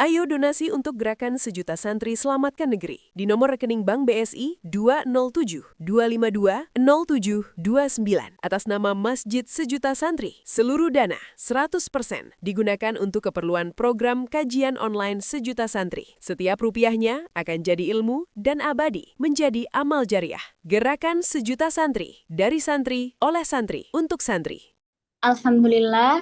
Ayo donasi untuk gerakan sejuta santri selamatkan negeri di nomor rekening Bank BSI 207-252-0729 atas nama Masjid Sejuta Santri. Seluruh dana 100% digunakan untuk keperluan program kajian online Sejuta Santri. Setiap rupiahnya akan jadi ilmu dan abadi menjadi amal jariah. Gerakan Sejuta Santri, dari santri, oleh santri, untuk santri. Alhamdulillah,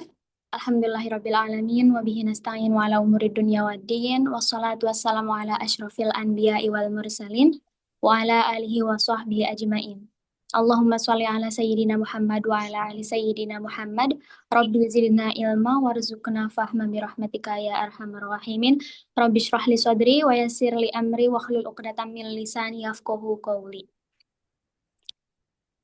alhamdulillahirabbil alamin wa bihi nasta'in wa ala umuri dunya waddin wassalatu wassalamu ala asyrafil anbiya'i wal mursalin wa ala alihi wa sahbihi ajmain. Allahumma sholli ala sayyidina Muhammad wa ala ali sayyidina Muhammad. Rabbi zidna ilma warzuqna fahma bi rahmatika ya arhamar rahimin. Rabbi shrah li sadri wa yassir li amri wa hlul 'uqdatam min lisani yafqahu qawli.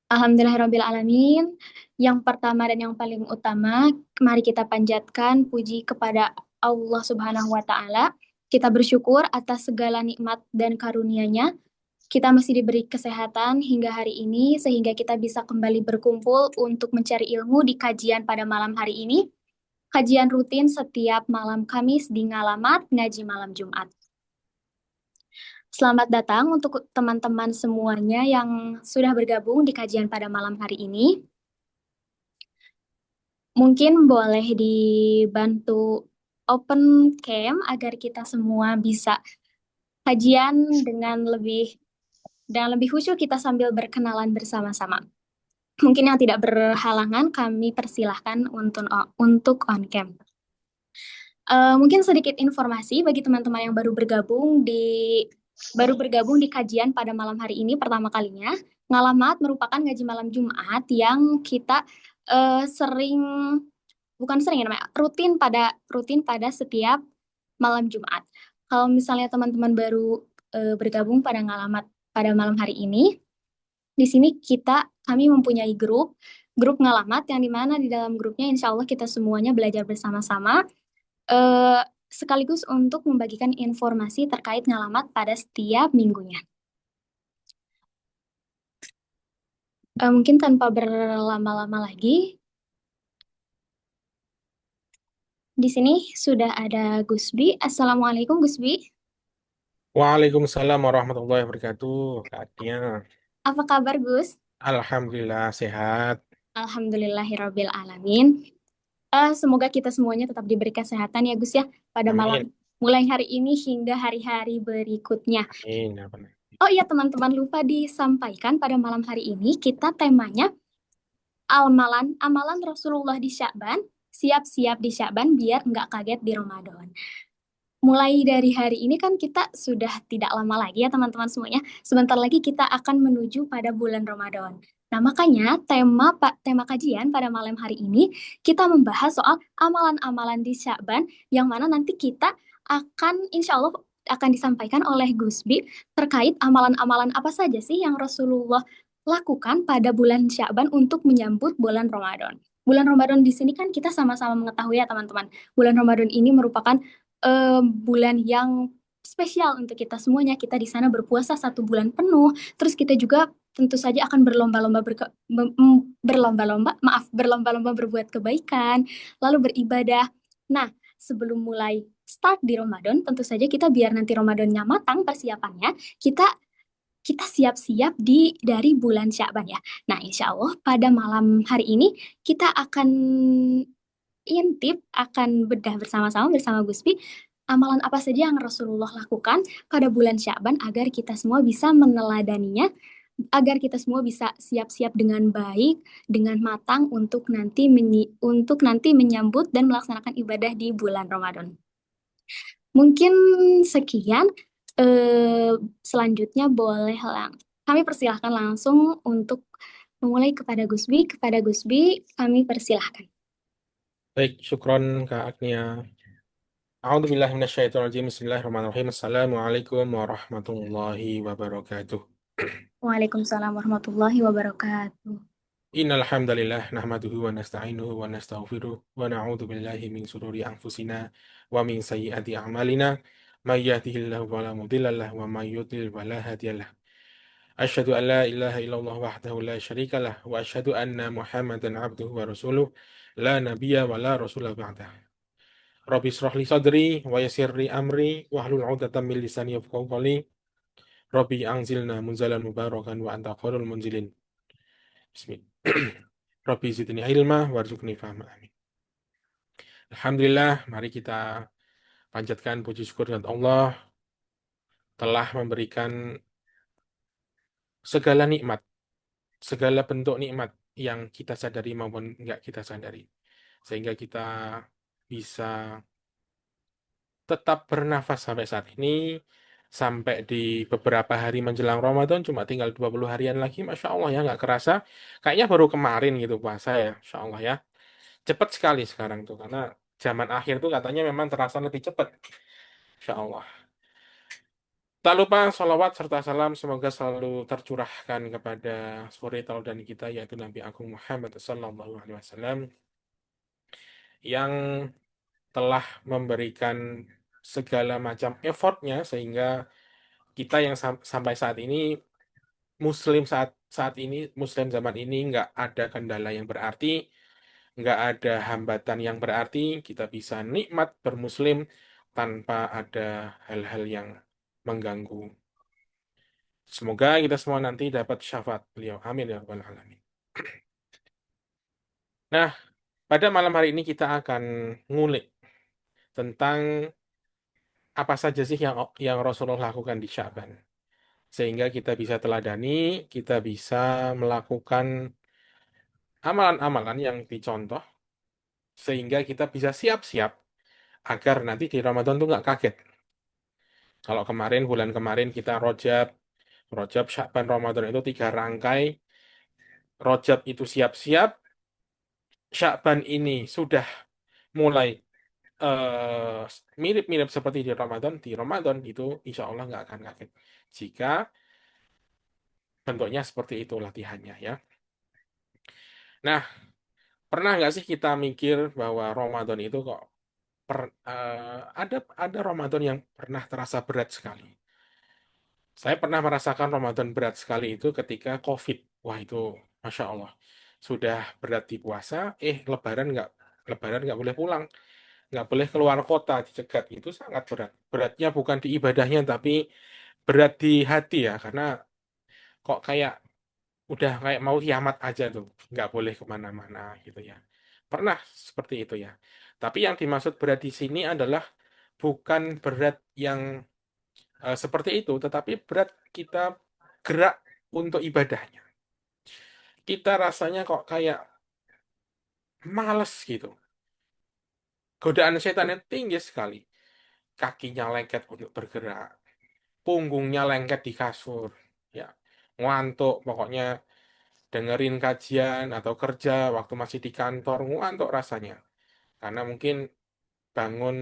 Alhamdulillahirabbil alamin. Yang pertama dan yang paling utama, mari kita panjatkan puji kepada Allah Subhanahu wa taala. Kita bersyukur atas segala nikmat dan karunia-Nya. Kita masih diberi kesehatan hingga hari ini sehingga kita bisa kembali berkumpul untuk mencari ilmu di kajian pada malam hari ini. Kajian rutin setiap malam Kamis di Ngalamat Ngaji Malam Jumat. Selamat datang untuk teman-teman semuanya yang sudah bergabung di kajian pada malam hari ini. Mungkin boleh dibantu open cam agar kita semua bisa kajian dengan lebih khusyuk kita sambil berkenalan bersama-sama. Mungkin yang tidak berhalangan kami persilahkan untuk on cam. Mungkin sedikit informasi bagi teman-teman yang baru bergabung di kajian pada malam hari ini pertama kalinya. Ngalamat merupakan ngaji malam Jumat yang kita rutin pada setiap malam Jumat. Kalau misalnya teman-teman baru bergabung pada Ngalamat pada malam hari ini, di sini kami mempunyai grup Ngalamat yang dimana di dalam grupnya insya Allah kita semuanya belajar bersama-sama sekaligus untuk membagikan informasi terkait Ngalamat pada setiap minggunya. Mungkin tanpa berlama-lama lagi, di sini sudah ada Gusbi. Assalamualaikum Gusbi. Waalaikumsalam warahmatullahi wabarakatuh, Kak Agnia. Apa kabar Gus? Alhamdulillah sehat. Alhamdulillahirabbil alamin. Semoga kita semuanya tetap diberi kesehatan ya Gus ya pada malam Amin. mulai hari ini hingga hari-hari berikutnya. Amin. Apa nih? Oh iya teman-teman, lupa disampaikan pada malam hari ini kita temanya amalan Rasulullah di Sya'ban, siap-siap di Sya'ban biar nggak kaget di Ramadan. Mulai dari hari ini kan kita sudah tidak lama lagi ya teman-teman semuanya. Sebentar lagi kita akan menuju pada bulan Ramadan. Nah, makanya tema kajian pada malam hari ini kita membahas soal amalan-amalan di Sya'ban yang mana nanti kita insya Allah akan disampaikan oleh Gusbi terkait amalan-amalan apa saja sih yang Rasulullah lakukan pada bulan Sya'ban untuk menyambut bulan Ramadan. Bulan Ramadan di sini kan kita sama-sama mengetahui ya teman-teman. Bulan Ramadan ini merupakan bulan yang spesial untuk kita semuanya. Kita di sana berpuasa 1 bulan penuh. Terus kita juga tentu saja akan berlomba-lomba berbuat kebaikan, lalu beribadah. Nah, sebelum mulai start di Ramadan, tentu saja kita biar nanti Ramadannya matang persiapannya, kita siap-siap dari bulan Sya'ban ya. Nah, insya Allah pada malam hari ini kita akan akan bedah bersama-sama bersama Guspi amalan apa saja yang Rasulullah lakukan pada bulan Sya'ban agar kita semua bisa meneladaninya, agar kita semua bisa siap-siap dengan baik, dengan matang untuk nanti menyambut dan melaksanakan ibadah di bulan Ramadan. Mungkin sekian. Selanjutnya kami persilahkan langsung untuk memulai kepada Gusbi. Kepada Gusbi, kami persilahkan. Baik, syukron Kak Agnia. A'udzubillahi minasyaitonirrajim. Bismillahirrahmanirrahim. Assalamualaikum warahmatullahi wabarakatuh. Waalaikumsalam warahmatullahi wabarakatuh. Innal hamdalillah nahmaduhu wa nasta'inuhu wa nastaghfiruh wa na'udzu billahi min shururi anfusina wa min sayyiati a'malina. May yahdihillahu fala mudilla lahu wa may yudlil fala hadiyalah. Asyhadu an la ilaha illallah wahdahu la syarikalah wa asyhadu anna Muhammadan abduhu wa rasuluh la nabiyya wa la rasula ba'dah. Rabbi shrah li sadri wa yassir li amri wahlul 'uqdatam min lisani yafqahu qawli. Rabbi anzilna munzalan mubarakan wa anta khairul munzilin. Bismillah. Rabbi zidni ilma warzuqni fahma. Amin. Alhamdulillah, mari kita panjatkan puji syukur kepada Allah telah memberikan segala nikmat, segala bentuk nikmat yang kita sadari maupun enggak kita sadari. Sehingga kita bisa tetap bernafas sampai saat ini, sampai di beberapa hari menjelang Ramadan, cuma tinggal 20 harian lagi, Masya Allah ya, nggak kerasa. Kayaknya baru kemarin gitu puasa ya, Masya Allah ya. Cepat sekali sekarang tuh, karena zaman akhir tuh katanya memang terasa lebih cepat. Masya Allah. Tak lupa salawat serta salam semoga selalu tercurahkan kepada suri tauladan kita yaitu Nabi Agung Muhammad Sallallahu Alaihi Wasallam yang telah memberikan segala macam effortnya sehingga kita yang sampai saat ini Muslim saat ini Muslim zaman ini nggak ada kendala yang berarti, nggak ada hambatan yang berarti, kita bisa nikmat bermuslim tanpa ada hal-hal yang mengganggu. Semoga kita semua nanti dapat syafaat beliau. Amin ya rabbal alamin. Nah, pada malam hari ini kita akan ngulik tentang apa saja sih yang Rasulullah lakukan di Sya'ban. Sehingga kita bisa teladani, kita bisa melakukan amalan-amalan yang dicontoh, sehingga kita bisa siap-siap agar nanti di Ramadan tuh nggak kaget. Kalau kemarin, bulan kemarin kita Rojab, Sya'ban, Ramadan itu 3 rangkai. Rojab itu siap-siap, Sya'ban ini sudah mulai eh, mirip-mirip seperti di Ramadan itu insya Allah nggak akan kaget. Jika bentuknya seperti itu latihannya ya. Nah, pernah nggak sih kita mikir bahwa Ramadan itu kok ada Ramadan yang pernah terasa berat sekali. Saya pernah merasakan Ramadan berat sekali itu ketika COVID. Wah itu Masya Allah. Sudah berat di puasa, Lebaran nggak boleh pulang. Nggak boleh keluar kota, dicegat. Itu sangat berat. Beratnya bukan di ibadahnya, tapi berat di hati ya. Karena kok kayak udah kayak mau kiamat aja tuh. Nggak boleh kemana-mana gitu ya. Pernah seperti itu ya. Tapi yang dimaksud berat di sini adalah bukan berat yang seperti itu, tetapi berat kita gerak untuk ibadahnya. Kita rasanya kok kayak males gitu. Godaan setan itu tinggi sekali. Kakinya lengket untuk bergerak, punggungnya lengket di kasur, ya ngantuk pokoknya dengerin kajian atau kerja waktu masih di kantor ngantuk rasanya. Karena mungkin bangun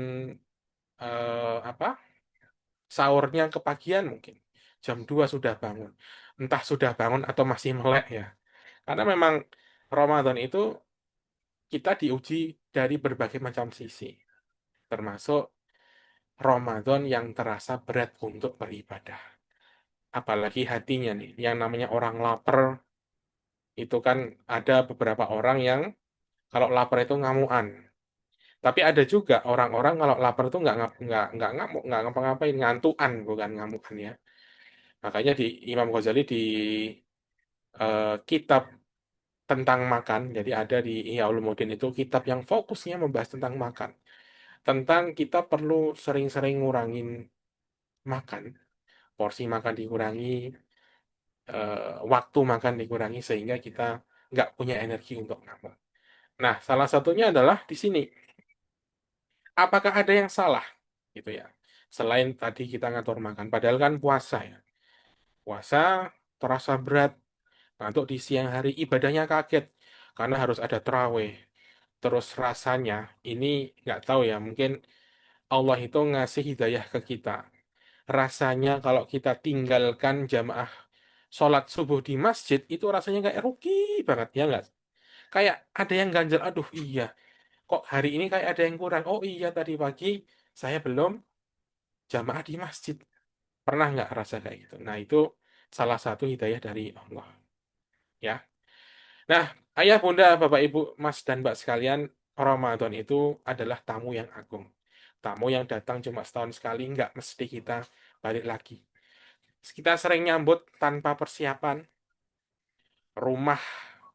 apa sahurnya kepagian mungkin. Jam 2 sudah bangun. Entah sudah bangun atau masih melek ya. Karena memang Ramadan itu kita diuji dari berbagai macam sisi. Termasuk Ramadan yang terasa berat untuk beribadah. Apalagi hatinya nih. Yang namanya orang lapar, itu kan ada beberapa orang yang kalau lapar itu ngamuan. Tapi ada juga orang-orang kalau lapar itu nggak ngamuk, nggak ngapa-ngapain, ngantuan bukan ngamukan ya. Makanya di Imam Ghazali di kitab tentang makan, jadi ada di Ihya Ulumuddin itu kitab yang fokusnya membahas tentang makan. Tentang kita perlu sering-sering ngurangin makan, porsi makan dikurangi, waktu makan dikurangi sehingga kita nggak punya energi untuk ngamuk. Nah, salah satunya adalah di sini. Apakah ada yang salah? Gitu ya. Selain tadi kita ngatur makan, padahal kan puasa ya. Puasa terasa berat. Untuk di siang hari ibadahnya kaget karena harus ada terawih. Terus rasanya ini nggak tahu ya, mungkin Allah itu ngasih hidayah ke kita. Rasanya kalau kita tinggalkan jamaah sholat subuh di masjid itu rasanya kayak rugi banget ya nggak? Kayak ada yang ganjel, aduh iya, kok hari ini kayak ada yang kurang. Oh iya tadi pagi saya belum jamaah di masjid. Pernah nggak rasa kayak gitu? Nah itu salah satu hidayah dari Allah ya. Nah, ayah, bunda, bapak, ibu, mas, dan mbak sekalian, Ramadan itu adalah tamu yang agung. Tamu yang datang cuma setahun sekali, nggak mesti kita balik lagi. Kita sering nyambut tanpa persiapan, rumah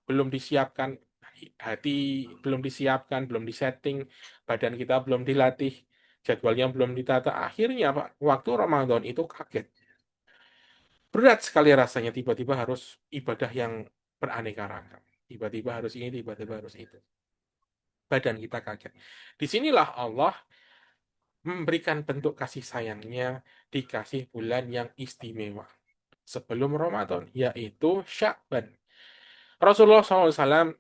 belum disiapkan, hati belum disiapkan, belum disetting, badan kita belum dilatih, jadwalnya belum ditata. Akhirnya Pak, waktu Ramadan itu kaget. Berat sekali rasanya tiba-tiba harus ibadah yang beraneka ragam. Tiba-tiba harus ini, tiba-tiba harus itu. Badan kita kaget. Disinilah Allah memberikan bentuk kasih sayangnya dikasih bulan yang istimewa sebelum Ramadan, yaitu Sya'ban. Rasulullah SAW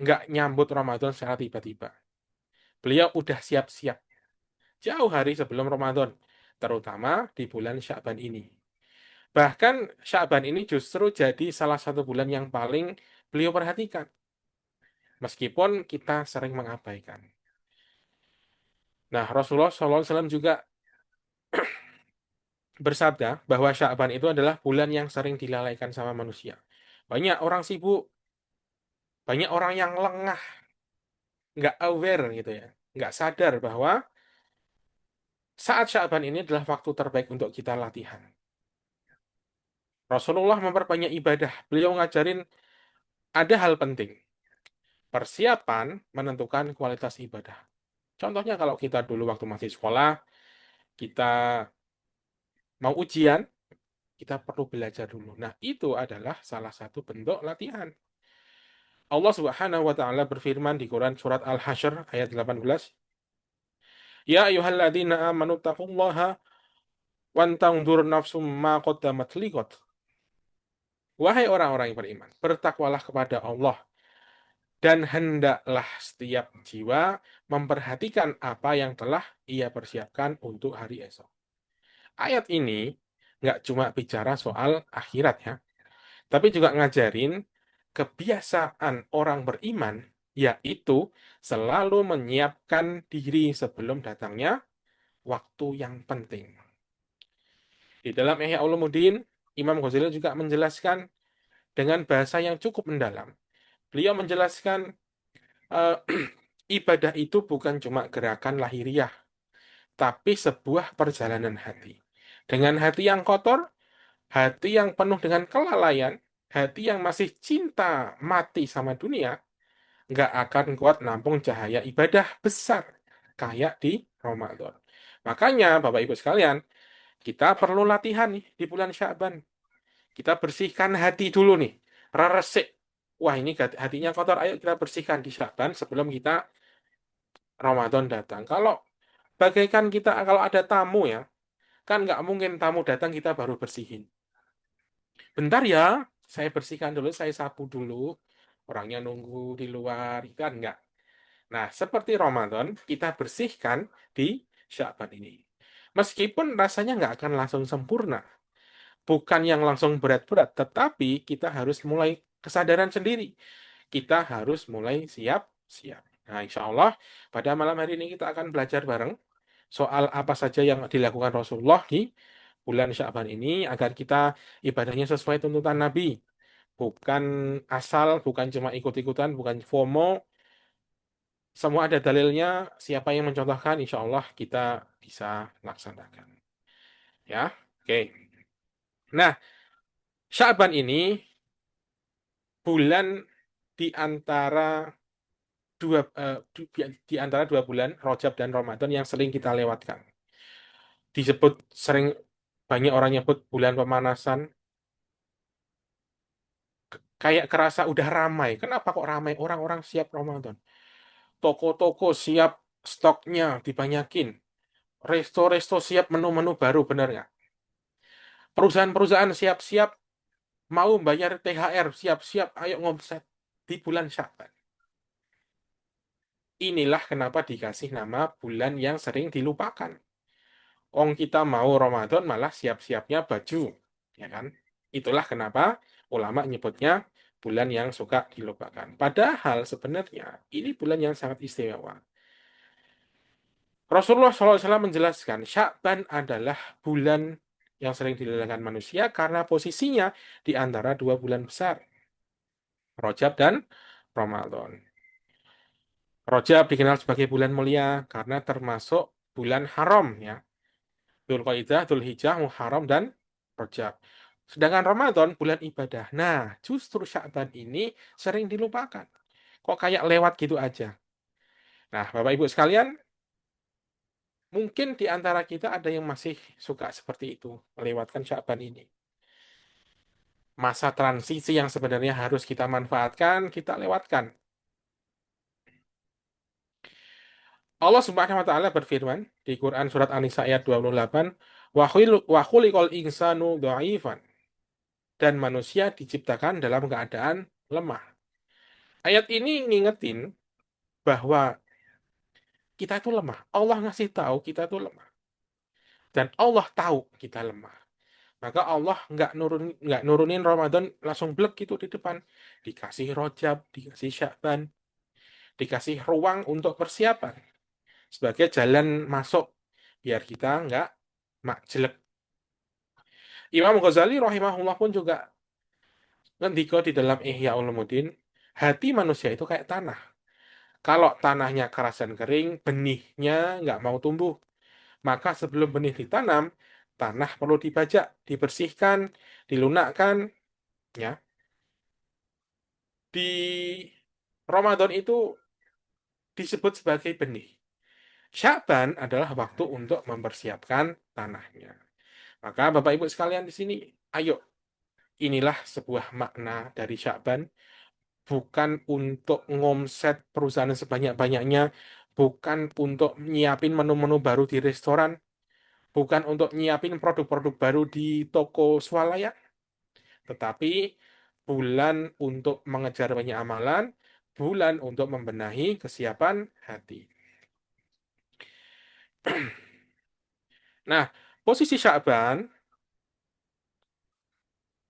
nggak nyambut Ramadan secara tiba-tiba. Beliau udah siap-siap jauh hari sebelum Ramadan, terutama di bulan Sya'ban ini. Bahkan Sya'ban ini justru jadi salah satu bulan yang paling beliau perhatikan, meskipun kita sering mengabaikan. Nah, Rasulullah SAW juga bersabda bahwa Sya'ban itu adalah bulan yang sering dilalaikan sama manusia. Banyak orang sibuk, banyak orang yang lengah, nggak aware gitu ya, nggak sadar bahwa saat Sya'ban ini adalah waktu terbaik untuk kita latihan. Rasulullah memperbanyak ibadah. Beliau ngajarin ada hal penting. Persiapan menentukan kualitas ibadah. Contohnya kalau kita dulu waktu masih sekolah, kita mau ujian, kita perlu belajar dulu. Nah, itu adalah salah satu bentuk latihan. Allah Subhanahu wa taala berfirman di Quran surat Al-Hasyr ayat 18, "Ya ayyuhalladzina amanu taqullaha wantanzur nafsum ma qaddamat liqad." Wahai orang-orang yang beriman, bertakwalah kepada Allah dan hendaklah setiap jiwa memperhatikan apa yang telah ia persiapkan untuk hari esok. Ayat ini nggak cuma bicara soal akhirat ya, tapi juga ngajarin kebiasaan orang beriman, yaitu selalu menyiapkan diri sebelum datangnya waktu yang penting. Di dalam Ihya Ulumuddin, Imam Ghazali juga menjelaskan dengan bahasa yang cukup mendalam. Beliau menjelaskan eh, ibadah itu bukan cuma gerakan lahiriah, tapi sebuah perjalanan hati. Dengan hati yang kotor, hati yang penuh dengan kelalaian, hati yang masih cinta mati sama dunia, nggak akan kuat nampung cahaya ibadah besar kayak di Ramadan. Makanya, Bapak Ibu sekalian, kita perlu latihan nih di bulan Sya'ban. Kita bersihkan hati dulu nih, resik. Wah, ini hatinya kotor, ayo kita bersihkan di Sya'ban sebelum kita Ramadan datang. Bagaikan kita kalau ada tamu ya, kan nggak mungkin tamu datang kita baru bersihin. Bentar ya, saya bersihkan dulu, saya sapu dulu. Orangnya nunggu di luar, kan nggak. Nah, seperti Ramadan, kita bersihkan di Sya'ban ini. Meskipun rasanya nggak akan langsung sempurna, bukan yang langsung berat-berat, tetapi kita harus mulai kesadaran sendiri. Kita harus mulai siap-siap. Nah, insya Allah pada malam hari ini kita akan belajar bareng soal apa saja yang dilakukan Rasulullah di bulan Sya'ban ini agar kita ibadahnya sesuai tuntutan Nabi. Bukan asal, bukan cuma ikut-ikutan, bukan FOMO. Semua ada dalilnya, siapa yang mencontohkan, insya Allah kita bisa laksanakan. Ya, oke. Nah, Sya'ban ini bulan di antara di antara dua bulan Rajab dan Ramadan yang sering kita lewatkan. Disebut sering banyak orang nyebut bulan pemanasan. Kayak kerasa udah ramai. Kenapa kok ramai? Orang-orang siap Ramadan. Toko-toko siap stoknya dibanyakin. Resto-resto siap menu-menu baru, bener nggak? Perusahaan-perusahaan siap-siap mau bayar THR, siap-siap ayo ngomset di bulan Sya'ban. Inilah kenapa dikasih nama bulan yang sering dilupakan. Kita mau Ramadan malah siap-siapnya baju, ya kan? Itulah kenapa ulama nyebutnya bulan yang suka dilupakan. Padahal sebenarnya ini bulan yang sangat istimewa. Rasulullah SAW menjelaskan Sya'ban adalah bulan yang sering dilalaikan manusia karena posisinya di antara dua bulan besar, Rajab dan Ramadan. Rajab dikenal sebagai bulan mulia karena termasuk bulan haram ya. Dzulqa'dah, Dzulhijjah, Muharram dan Rajab. Sedangkan Ramadan bulan ibadah. Nah, justru Sya'ban ini sering dilupakan. Kok kayak lewat gitu aja. Nah, Bapak Ibu sekalian, mungkin di antara kita ada yang masih suka seperti itu, melewatkan Sya'ban ini. Masa transisi yang sebenarnya harus kita manfaatkan, kita lewatkan. Allah Subhanahu wa taala berfirman di Quran surat An-Nisa ayat 28, "Wa khuliqal insanu dha'ifan." Dan manusia diciptakan dalam keadaan lemah. Ayat ini ngingetin bahwa kita itu lemah. Allah ngasih tahu kita itu lemah. Dan Allah tahu kita lemah. Maka Allah nggak nurunin Ramadan langsung blek gitu di depan. Dikasih Rajab, dikasih Sya'ban, dikasih ruang untuk persiapan sebagai jalan masuk biar kita nggak jelek. Imam Ghazali rahimahullah pun juga ngendika di dalam Ihya Ulumuddin, hati manusia itu kayak tanah. Kalau tanahnya keras dan kering, benihnya nggak mau tumbuh. Maka sebelum benih ditanam, tanah perlu dibajak, dibersihkan, dilunakkan. Ya, di Ramadan itu disebut sebagai benih. Sya'ban adalah waktu untuk mempersiapkan tanahnya. Maka Bapak Ibu sekalian di sini, ayo, inilah sebuah makna dari Sya'ban, bukan untuk ngomset perusahaan sebanyak-banyaknya, bukan untuk nyiapin menu-menu baru di restoran, bukan untuk nyiapin produk-produk baru di toko swalayan, tetapi bulan untuk mengejar banyak amalan, bulan untuk membenahi kesiapan hati. Nah, posisi Sya'ban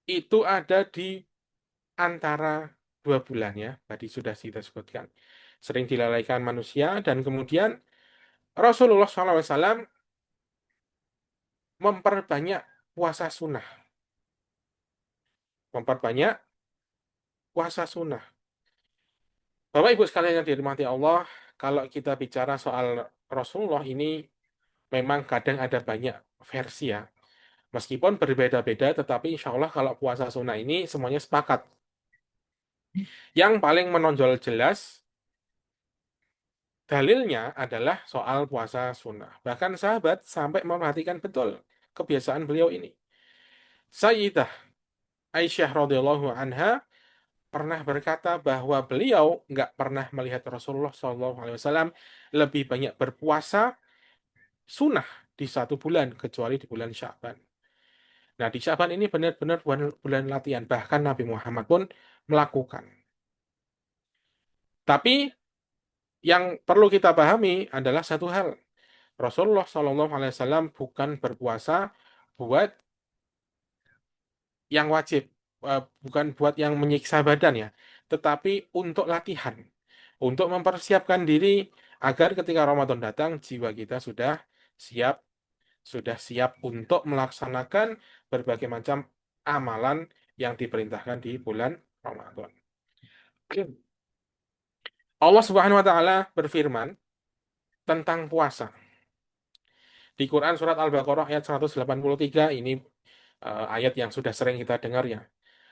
itu ada di antara dua bulan ya, tadi sudah kita sebutkan. Sering dilalaikan manusia dan kemudian Rasulullah SAW memperbanyak puasa sunnah. Memperbanyak puasa sunnah. Bapak Ibu sekalian yang dirahmati Allah, kalau kita bicara soal Rasulullah ini memang kadang ada banyak versi ya. Meskipun berbeda-beda, tetapi insya Allah kalau puasa sunnah ini semuanya sepakat. Yang paling menonjol jelas dalilnya adalah soal puasa sunnah. Bahkan sahabat sampai memperhatikan betul kebiasaan beliau ini. Sayyidah Aisyah radhiyallahu anha pernah berkata bahwa beliau nggak pernah melihat Rasulullah SAW lebih banyak berpuasa sunnah di satu bulan kecuali di bulan Sya'ban. Nah, di Sya'ban ini benar-benar bulan latihan. Bahkan Nabi Muhammad pun melakukan. Tapi yang perlu kita pahami adalah satu hal. Rasulullah SAW bukan berpuasa buat yang wajib, bukan buat yang menyiksa badan ya, tetapi untuk latihan, untuk mempersiapkan diri agar ketika Ramadan datang jiwa kita siap, sudah siap untuk melaksanakan berbagai macam amalan yang diperintahkan di bulan Ramadan. Allah Subhanahu wa taala berfirman tentang puasa. Di Quran surat Al-Baqarah ayat 183 ini ayat yang sudah sering kita dengar ya.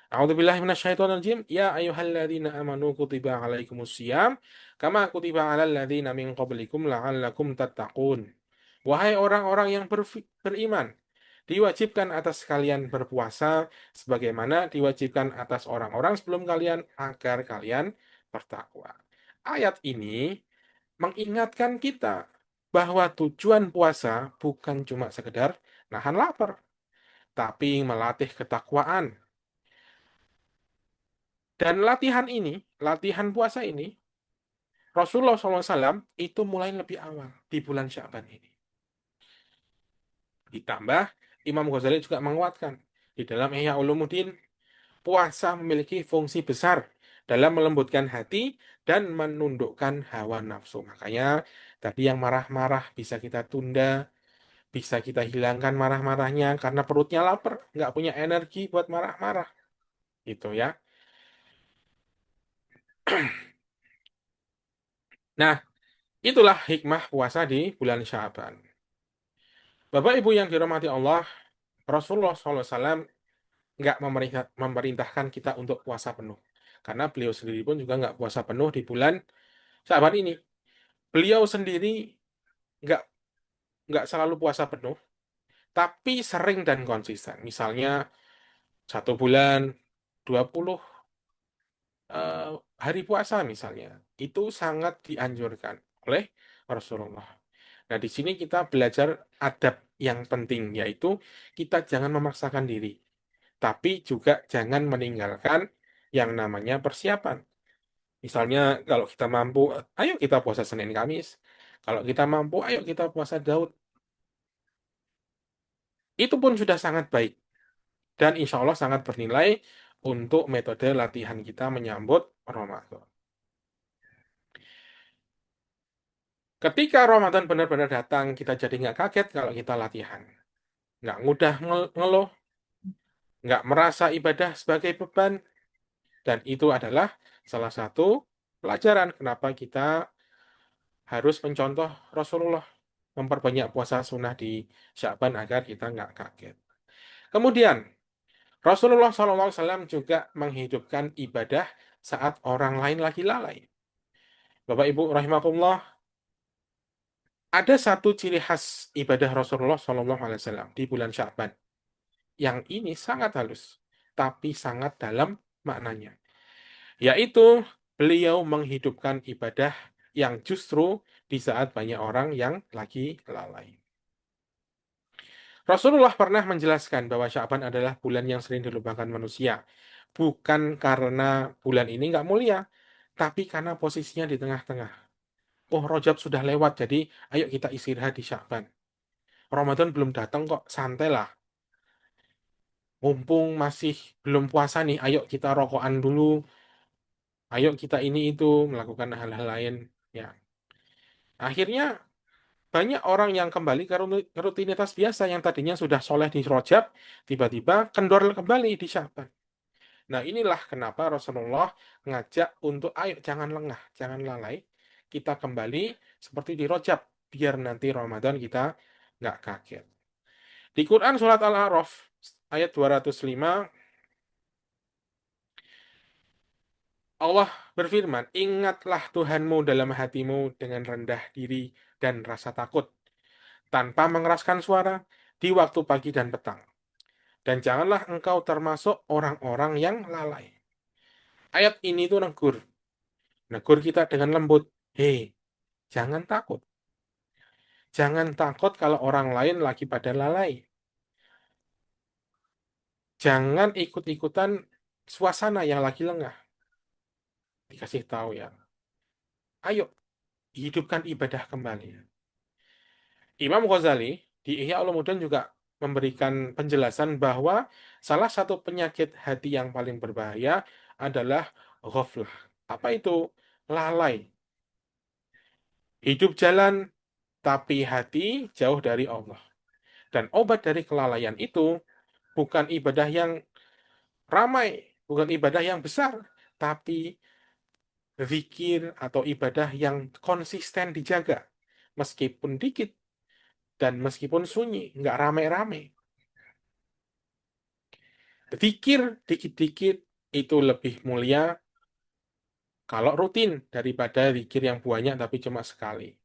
A'udzubillahi minasyaitonirrajim. Ya ayyuhalladzina amanu kutiba alaikumusiyam kama kutiba alal ladzina min qablikum la'allakum tattaqun. Wahai orang-orang yang beriman, diwajibkan atas kalian berpuasa sebagaimana diwajibkan atas orang-orang sebelum kalian agar kalian bertakwa. Ayat ini mengingatkan kita bahwa tujuan puasa bukan cuma sekedar nahan lapar, tapi melatih ketakwaan. Dan latihan puasa ini, Rasulullah SAW itu mulai lebih awal di bulan Sya'ban ini. Ditambah, Imam Ghazali juga menguatkan di dalam Ihya Ulumuddin, puasa memiliki fungsi besar dalam melembutkan hati dan menundukkan hawa nafsu. Makanya tadi yang marah-marah bisa kita tunda, bisa kita hilangkan marah-marahnya karena perutnya lapar, nggak punya energi buat marah-marah. Itu ya. Nah, itulah hikmah puasa di bulan Sya'ban. Bapak Ibu yang dirahmati Allah, Rasulullah SAW nggak memerintahkan kita untuk puasa penuh. Karena beliau sendiri pun juga nggak puasa penuh di bulan Sya'ban ini. Beliau sendiri nggak nggak selalu puasa penuh, tapi sering dan konsisten. Misalnya 1 bulan 20 eh, hari puasa misalnya, itu sangat dianjurkan oleh Rasulullah. Nah, di sini kita belajar adab yang penting, yaitu kita jangan memaksakan diri, tapi juga jangan meninggalkan yang namanya persiapan. Misalnya, kalau kita mampu, ayo kita puasa Senin Kamis. Kalau kita mampu, ayo kita puasa Daud. Itu pun sudah sangat baik. Dan insya Allah sangat bernilai untuk metode latihan kita menyambut Ramadan. Ketika Ramadan benar-benar datang, kita jadi nggak kaget kalau kita latihan. Nggak mudah ngeluh, nggak merasa ibadah sebagai beban. Dan itu adalah salah satu pelajaran kenapa kita harus mencontoh Rasulullah memperbanyak puasa sunnah di Sya'ban agar kita nggak kaget. Kemudian, Rasulullah SAW juga menghidupkan ibadah saat orang lain lagi lalai. Bapak Ibu rahimakumullah, ada satu ciri khas ibadah Rasulullah SAW di bulan Sya'ban. Yang ini sangat halus, tapi sangat dalam maknanya. Yaitu beliau menghidupkan ibadah yang justru di saat banyak orang yang lagi lalai. Rasulullah pernah menjelaskan bahwa Sya'ban adalah bulan yang sering dilupakan manusia. Bukan karena bulan ini nggak mulia, tapi karena posisinya di tengah-tengah. Oh, Rajab sudah lewat, jadi ayo kita istirahat di Sya'ban. Ramadan belum datang kok, santailah. Mumpung masih belum puasa nih, ayo kita rokokan dulu, ayo kita ini itu melakukan hal-hal lain. Ya, akhirnya banyak orang yang kembali ke rutinitas biasa yang tadinya sudah soleh di Rajab, tiba-tiba kendor kembali di Sya'ban. Nah, inilah kenapa Rasulullah ngajak untuk ayo jangan lengah, jangan lalai. Kita kembali seperti di Rajab, biar nanti Ramadan kita nggak kaget. Di Quran Surat Al-A'raf ayat 205, Allah berfirman, ingatlah Tuhanmu dalam hatimu dengan rendah diri dan rasa takut, tanpa mengeraskan suara di waktu pagi dan petang. Dan janganlah engkau termasuk orang-orang yang lalai. Ayat ini tuh negur kita dengan lembut. Hei, jangan takut. Jangan takut kalau orang lain lagi pada lalai. Jangan ikut-ikutan suasana yang lagi lengah. Dikasih tahu ya. Ayo, hidupkan ibadah kembali. Imam Ghazali di Ihya Ulumuddin juga memberikan penjelasan bahwa salah satu penyakit hati yang paling berbahaya adalah ghaflah. Apa itu? Lalai. Hidup jalan, tapi hati jauh dari Allah. Dan obat dari kelalaian itu bukan ibadah yang ramai, bukan ibadah yang besar, tapi zikir atau ibadah yang konsisten dijaga. Meskipun dikit dan meskipun sunyi, nggak rame-rame. Zikir dikit-dikit itu lebih mulia kalau rutin daripada zikir yang banyak tapi cuma sekali.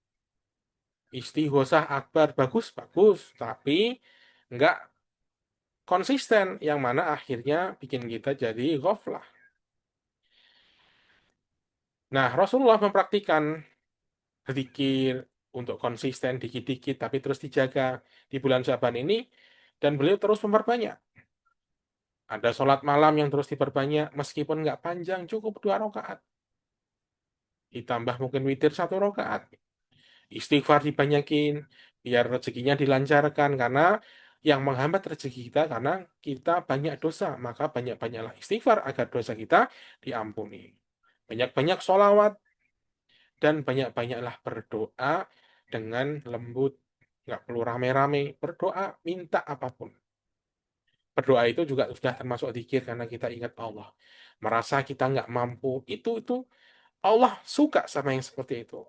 Istighosah akbar bagus-bagus, tapi nggak konsisten, yang mana akhirnya bikin kita jadi ghaflah. Nah, Rasulullah mempraktikkan zikir untuk konsisten dikit-dikit tapi terus dijaga di bulan Syaban ini, dan beliau terus memperbanyak. Ada sholat malam yang terus diperbanyak meskipun nggak panjang, cukup 2 rakaat. Ditambah mungkin witir 1 rakaat. Istighfar dibanyakin biar rezekinya dilancarkan, karena yang menghambat rezeki kita karena kita banyak dosa, maka banyak-banyaklah istighfar agar dosa kita diampuni. Banyak-banyak sholawat dan banyak-banyaklah berdoa dengan lembut, nggak perlu rame-rame, berdoa minta apapun. Berdoa itu juga sudah termasuk zikir karena kita ingat Allah. Merasa kita nggak mampu, itu Allah suka sama yang seperti itu.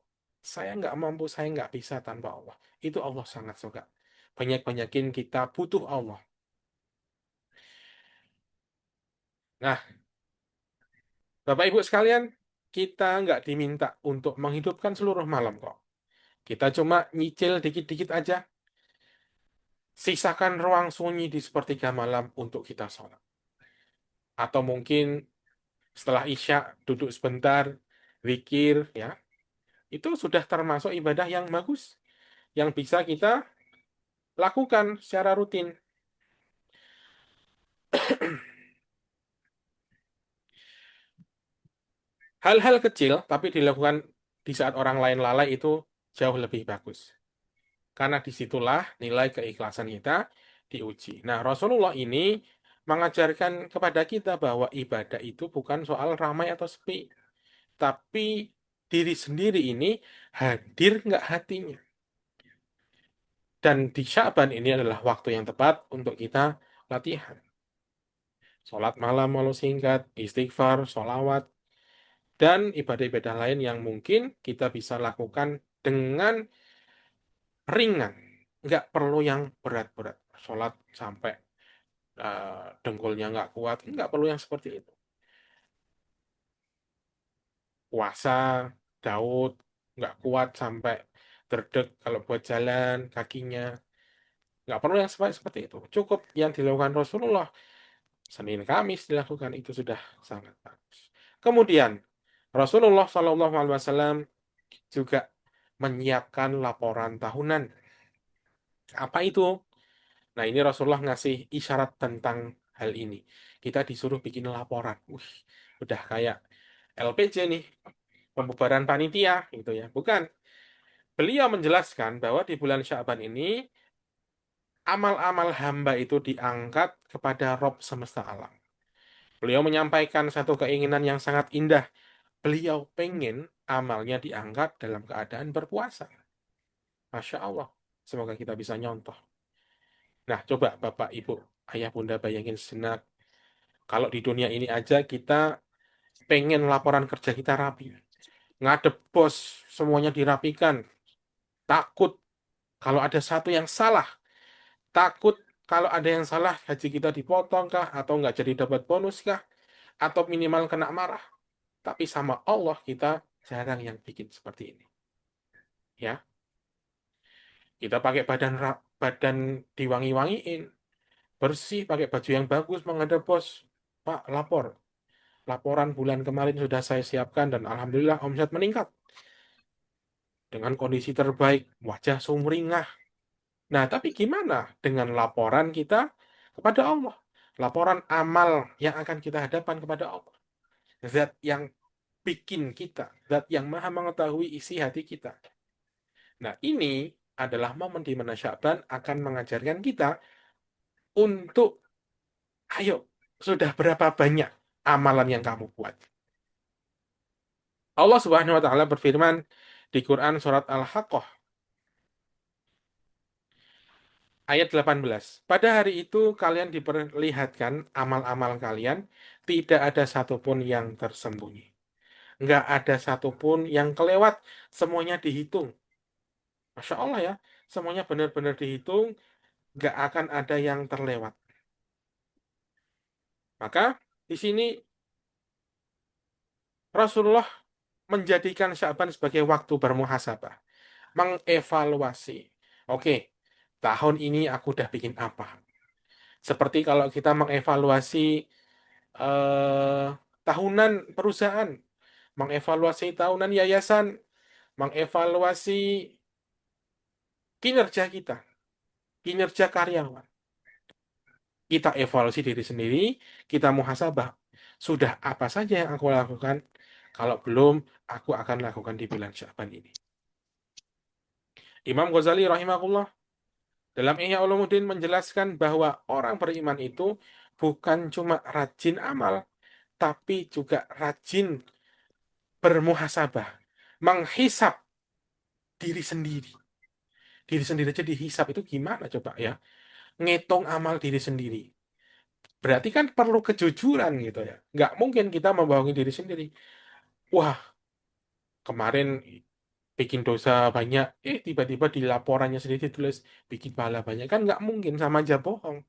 Saya nggak mampu, saya nggak bisa tanpa Allah. Itu Allah sangat suka. Banyak-banyakin kita butuh Allah. Nah, Bapak Ibu sekalian, kita nggak diminta untuk menghidupkan seluruh malam kok. Kita cuma nyicil dikit-dikit aja. Sisakan ruang sunyi di sepertiga malam untuk kita sholat. Atau mungkin setelah Isya duduk sebentar, zikir, ya. Itu sudah termasuk ibadah yang bagus. Yang bisa kita lakukan secara rutin. Hal-hal kecil tapi dilakukan di saat orang lain lalai itu jauh lebih bagus. Karena disitulah nilai keikhlasan kita diuji. Nah, Rasulullah ini mengajarkan kepada kita bahwa ibadah itu bukan soal ramai atau sepi, tapi diri sendiri ini hadir nggak hatinya. Dan di Sya'ban ini adalah waktu yang tepat untuk kita latihan. Sholat malam walau singkat, istighfar, sholawat, dan ibadah-ibadah lain yang mungkin kita bisa lakukan dengan ringan. Nggak perlu yang berat-berat. Sholat sampai dengkulnya nggak kuat, nggak perlu yang seperti itu. Puasa, Daud, nggak kuat sampai derdek kalau buat jalan kakinya. Nggak perlu yang seperti itu. Cukup yang dilakukan Rasulullah. Senin Kamis dilakukan itu sudah sangat bagus. Kemudian Rasulullah SAW juga menyiapkan laporan tahunan. Apa itu? Nah, ini Rasulullah ngasih isyarat tentang hal ini. Kita disuruh bikin laporan. Udah kayak LPJ nih, pembubaran panitia gitu ya. Bukan. Beliau menjelaskan bahwa di bulan Sya'ban ini amal-amal hamba itu diangkat kepada Rob semesta alam. Beliau menyampaikan satu keinginan yang sangat indah. Beliau pengen amalnya diangkat dalam keadaan berpuasa. Masya Allah. Semoga kita bisa nyontoh. Nah, coba Bapak, Ibu, Ayah, Bunda bayangin sejenak. Kalau di dunia ini aja kita pengen laporan kerja kita rapi. Ngadep bos, semuanya dirapikan. Takut kalau ada satu yang salah. Takut kalau ada yang salah, haji kita dipotong kah? Atau nggak jadi dapat bonus kah? Atau minimal kena marah. Tapi sama Allah kita jarang yang bikin seperti ini. Ya, kita pakai badan diwangi-wangiin, bersih, pakai baju yang bagus menghadap bos. Pak, lapor. Laporan bulan kemarin sudah saya siapkan dan alhamdulillah omset meningkat. Dengan kondisi terbaik, wajah sumringah. Nah, tapi gimana dengan laporan kita kepada Allah? Laporan amal yang akan kita hadapkan kepada Allah. Zat yang bikin kita, zat yang maha mengetahui isi hati kita. Nah, ini adalah momen di mana Sya'ban akan mengajarkan kita untuk, ayo, sudah berapa banyak amalan yang kamu buat? Allah Subhanahu wa taala berfirman di Quran surat Al-Haqqah ayat 18. Pada hari itu kalian diperlihatkan amal-amal kalian, tidak ada satupun yang tersembunyi. Nggak ada satupun yang kelewat, semuanya dihitung. Masya Allah ya, semuanya benar-benar dihitung, nggak akan ada yang terlewat. Maka di sini Rasulullah menjadikan Sya'ban sebagai waktu bermuhasabah, mengevaluasi. Oke, tahun ini aku udah bikin apa? Seperti kalau kita mengevaluasi eh, tahunan perusahaan, mengevaluasi tahunan yayasan, mengevaluasi kinerja kita, kinerja karyawan. Kita evaluasi diri sendiri, kita muhasabah. Sudah apa saja yang aku lakukan? Kalau belum, aku akan lakukan di bulan Sya'ban ini. Imam Ghazali rahimahullah dalam Ihya Ulumuddin menjelaskan bahwa orang beriman itu bukan cuma rajin amal, tapi juga rajin bermuhasabah, menghisap diri sendiri. Diri sendiri aja dihisap itu gimana coba ya? Ngitung amal diri sendiri. Berarti kan perlu kejujuran gitu ya. Nggak mungkin kita membohongi diri sendiri. Wah, kemarin bikin dosa banyak, tiba-tiba di laporannya sendiri ditulis bikin pahala banyak, kan nggak mungkin, sama aja bohong.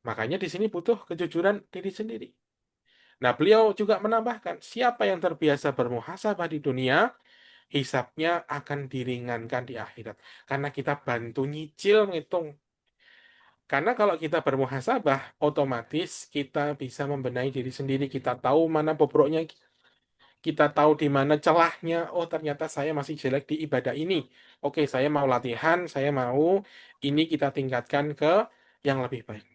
Makanya di sini butuh kejujuran diri sendiri. Nah, beliau juga menambahkan, siapa yang terbiasa bermuhasabah di dunia, hisabnya akan diringankan di akhirat. Karena kita bantu nyicil ngitung. Karena kalau kita bermuhasabah, otomatis kita bisa membenahi diri sendiri. Kita tahu mana bobroknya, kita tahu di mana celahnya. Oh, ternyata saya masih jelek di ibadah ini. Oke, saya mau latihan, saya mau ini kita tingkatkan ke yang lebih baik.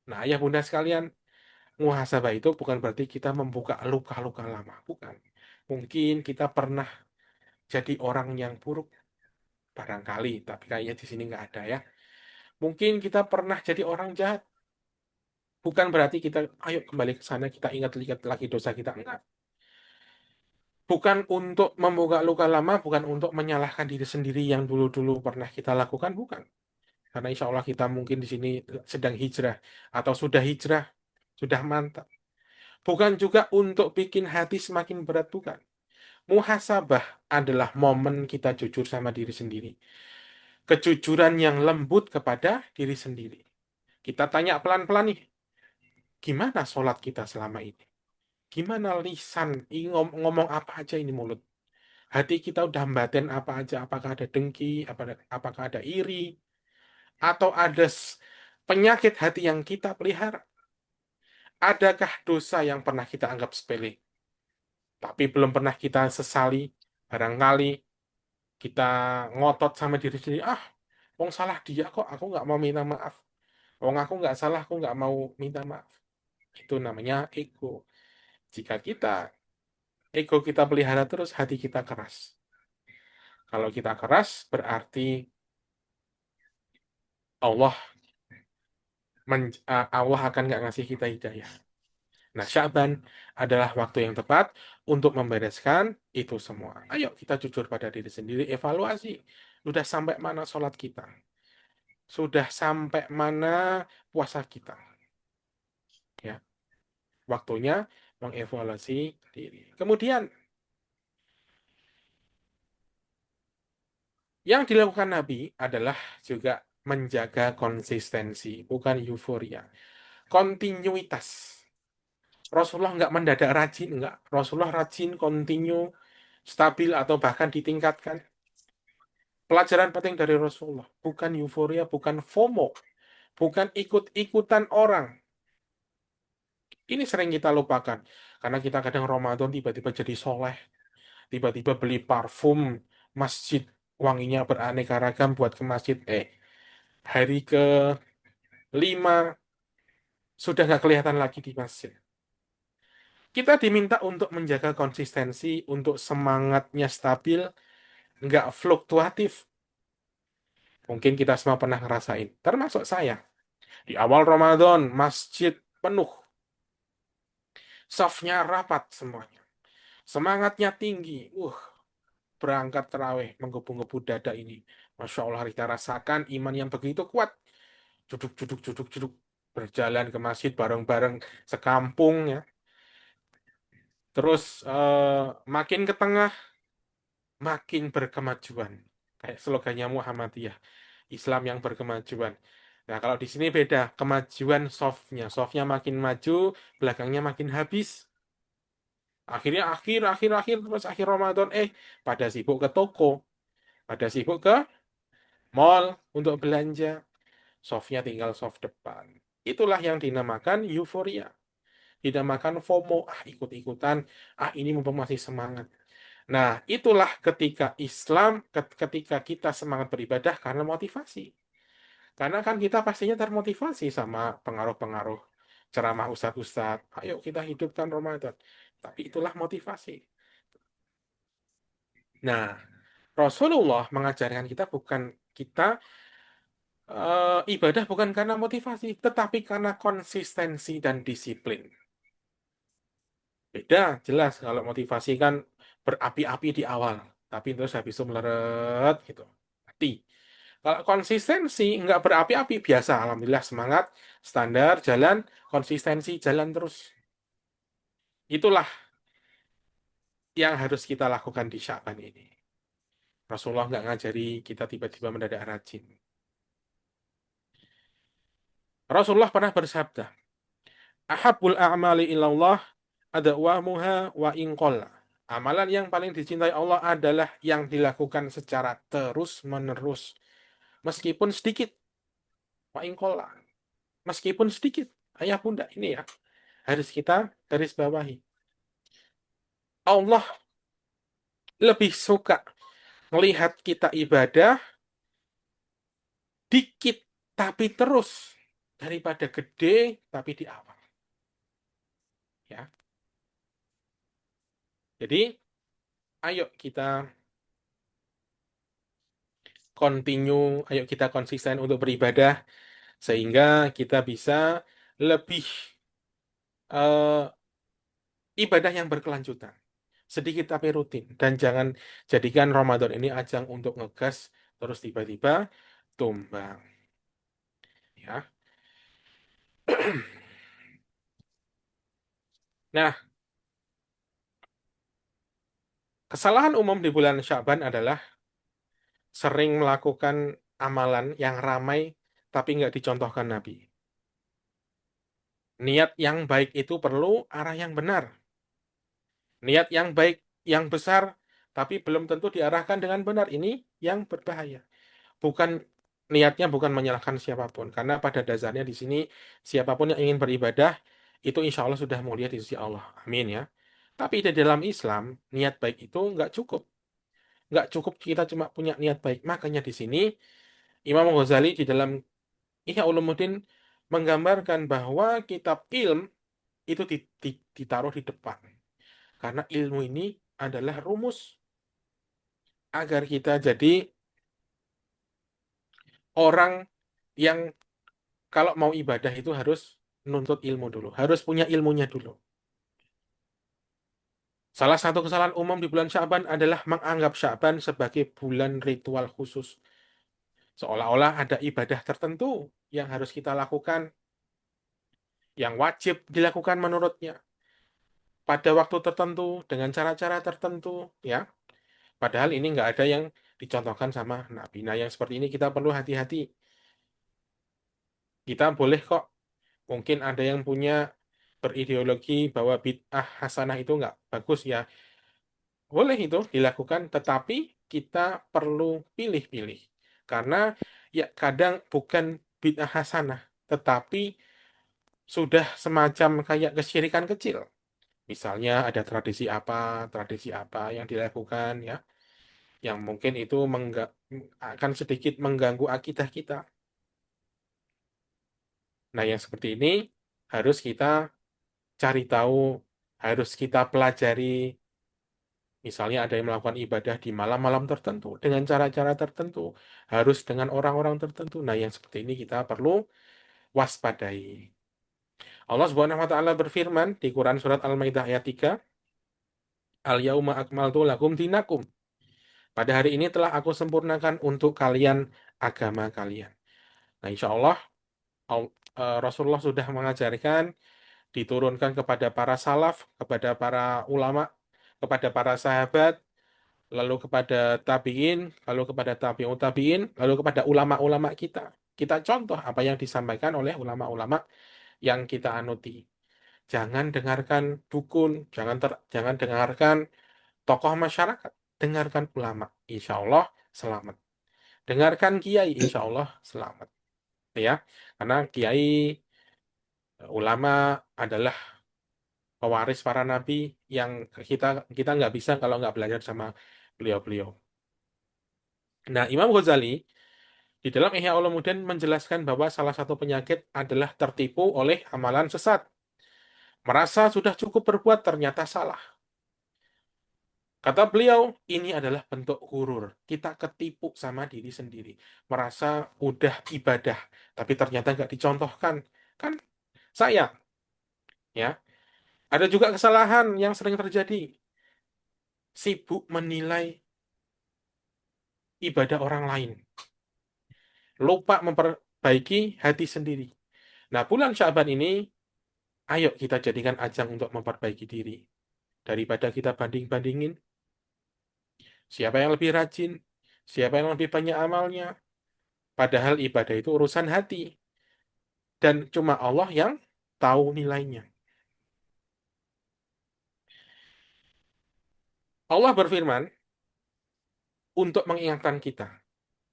Nah, ayah bunda sekalian, muhasabah itu bukan berarti kita membuka luka-luka lama, bukan. Mungkin kita pernah jadi orang yang buruk, barangkali, tapi kayaknya di sini nggak ada ya. Mungkin kita pernah jadi orang jahat, bukan berarti kita, ayo kembali ke sana, kita ingat-ingat lagi dosa kita, enggak. Bukan untuk membuka luka lama, bukan untuk menyalahkan diri sendiri yang dulu-dulu pernah kita lakukan, bukan. Karena insya Allah kita mungkin di sini sedang hijrah, atau sudah hijrah, sudah mantap. Bukan juga untuk bikin hati semakin berat, bukan. Muhasabah adalah momen kita jujur sama diri sendiri. Kejujuran yang lembut kepada diri sendiri. Kita tanya pelan-pelan nih, gimana sholat kita selama ini? Gimana lisan, ngomong apa aja ini mulut? Hati kita udah batin apa aja? Apakah ada dengki? Apakah ada iri? Atau ada penyakit hati yang kita pelihara? Adakah dosa yang pernah kita anggap sepele, tapi belum pernah kita sesali? Barangkali kita ngotot sama diri sendiri, wong salah dia kok, aku nggak mau minta maaf. Wong aku nggak salah, aku nggak mau minta maaf. Itu namanya ego. Jika ego kita pelihara terus, hati kita keras. Kalau kita keras, berarti Allah Allah akan nggak ngasih kita hidayah. Nah, Sya'ban adalah waktu yang tepat untuk membereskan itu semua. Ayo kita jujur pada diri sendiri, evaluasi. Sudah sampai mana sholat kita? Sudah sampai mana puasa kita? Ya, waktunya mengevaluasi diri. Kemudian, yang dilakukan Nabi adalah juga menjaga konsistensi, bukan euforia. Kontinuitas. Rasulullah nggak mendadak rajin, nggak. Rasulullah rajin, continue, stabil, atau bahkan ditingkatkan. Pelajaran penting dari Rasulullah, bukan euforia, bukan FOMO, bukan ikut-ikutan orang. Ini sering kita lupakan, karena kita kadang Ramadan tiba-tiba jadi soleh, tiba-tiba beli parfum masjid, wanginya beraneka ragam buat ke masjid. Hari ke-5 sudah nggak kelihatan lagi di masjid. Kita diminta untuk menjaga konsistensi, untuk semangatnya stabil, nggak fluktuatif. Mungkin kita semua pernah ngerasain, termasuk saya. Di awal Ramadan, masjid penuh, safnya rapat semuanya. Semangatnya tinggi. Berangkat terawih, menggebu-gebu dada ini. Masya Allah, kita rasakan iman yang begitu kuat. Juduk. Berjalan ke masjid bareng-bareng sekampung ya. Terus makin ke tengah, makin berkemajuan. Kayak slogannya Muhammadiyah, Islam yang berkemajuan. Nah, kalau di sini beda, kemajuan softnya. Softnya makin maju, belakangnya makin habis. Akhirnya akhir, terus akhir Ramadan, pada sibuk ke toko, pada sibuk ke mall untuk belanja. Softnya tinggal soft depan. Itulah yang dinamakan euforia. Dinamakan FOMO, ikut-ikutan, ini mumpung masih semangat. Nah, itulah ketika Islam, ketika kita semangat beribadah karena motivasi. Karena kan kita pastinya termotivasi sama pengaruh-pengaruh ceramah ustadz-ustadz. Ayo kita hidupkan Ramadan. Tapi itulah motivasi. Nah, Rasulullah mengajarkan kita bukan kita ibadah bukan karena motivasi, tetapi karena konsistensi dan disiplin. Beda, jelas kalau motivasi kan berapi-api di awal, tapi terus habis itu meleret gitu. Mati. Kalau konsistensi nggak berapi-api, biasa, alhamdulillah semangat, standar, jalan, konsistensi, jalan terus. Itulah yang harus kita lakukan di Sya'ban ini? Rasulullah nggak ngajari kita tiba-tiba mendadak rajin. Rasulullah pernah bersabda, Ahabbul a'mali ilallah adwamuha wa inqalla. Amalan yang paling dicintai Allah adalah yang dilakukan secara terus-menerus. Meskipun sedikit. Wa inqalla. Meskipun sedikit. Ayah bunda ini ya. Harus kita garis bawahi. Allah lebih suka melihat kita ibadah dikit tapi terus daripada gede tapi di awal. Ya. Jadi, ayo kita ayo kita konsisten untuk beribadah sehingga kita bisa lebih eh, ibadah yang berkelanjutan, sedikit tapi rutin, dan jangan jadikan Ramadan ini ajang untuk ngegas terus tiba-tiba tumbang, ya. Nah, kesalahan umum di bulan Sya'ban adalah sering melakukan amalan yang ramai tapi nggak dicontohkan Nabi. Niat yang baik itu perlu arah yang benar. Niat yang baik, yang besar, tapi belum tentu diarahkan dengan benar. Ini yang berbahaya. Bukan niatnya bukan menyalahkan siapapun, karena pada dasarnya di sini siapapun yang ingin beribadah itu insya Allah sudah mulia di sisi Allah. Amin ya. Tapi di dalam Islam niat baik itu nggak cukup kita cuma punya niat baik. Makanya di sini Imam Ghazali di dalam Ihya Ulumuddin menggambarkan bahwa kitab ilm itu ditaruh di depan. Karena ilmu ini adalah rumus agar kita jadi orang yang kalau mau ibadah itu harus nuntut ilmu dulu, harus punya ilmunya dulu. Salah satu kesalahan umum di bulan Sya'ban adalah menganggap Sya'ban sebagai bulan ritual khusus. Seolah-olah ada ibadah tertentu yang harus kita lakukan, yang wajib dilakukan menurutnya, pada waktu tertentu, dengan cara-cara tertentu, ya. Padahal ini nggak ada yang dicontohkan sama Nabi. Nah, yang seperti ini kita perlu hati-hati. Kita boleh kok, mungkin ada yang punya berideologi bahwa bid'ah hasanah itu nggak bagus ya. Boleh itu dilakukan, tetapi kita perlu pilih-pilih. Karena ya kadang bukan bid'ah hasanah, tetapi sudah semacam kayak kesyirikan kecil. Misalnya ada tradisi apa yang dilakukan ya, yang mungkin itu akan sedikit mengganggu akidah kita. Nah, yang seperti ini harus kita cari tahu, harus kita pelajari. Misalnya ada yang melakukan ibadah di malam-malam tertentu, dengan cara-cara tertentu, harus dengan orang-orang tertentu. Nah, yang seperti ini kita perlu waspadai. Allah Subhanahu wa taala berfirman di Quran surat Al-Maidah ayat 3, Al-yauma akmaltu lakum dinakum. Pada hari ini telah aku sempurnakan untuk kalian agama kalian. Nah, insya Allah Rasulullah sudah mengajarkan, diturunkan kepada para salaf, kepada para ulama, kepada para sahabat, lalu kepada tabiin, lalu kepada tabi'ut tabiin, lalu kepada ulama-ulama kita. Kita contoh apa yang disampaikan oleh ulama-ulama yang kita anuti. Jangan dengarkan dukun, jangan dengarkan tokoh masyarakat, dengarkan ulama. Insya Allah selamat. Dengarkan kiai, insya Allah selamat. Ya, karena kiai ulama adalah pewaris para nabi yang kita kita nggak bisa kalau nggak belajar sama beliau-beliau. Nah, Imam Ghazali di dalam Ihya Ulumuddin menjelaskan bahwa salah satu penyakit adalah tertipu oleh amalan sesat. Merasa sudah cukup berbuat ternyata salah. Kata beliau, ini adalah bentuk gurur. Kita ketipu sama diri sendiri. Merasa udah ibadah, tapi ternyata nggak dicontohkan. Kan sayang. Ya. Ada juga kesalahan yang sering terjadi. Sibuk menilai ibadah orang lain. Lupa memperbaiki hati sendiri. Nah, bulan Syaban ini, ayo kita jadikan ajang untuk memperbaiki diri. daripada kita banding-bandingin siapa yang lebih rajin, siapa yang lebih banyak amalnya. Padahal ibadah itu urusan hati dan cuma Allah yang tahu nilainya. Allah berfirman untuk mengingatkan kita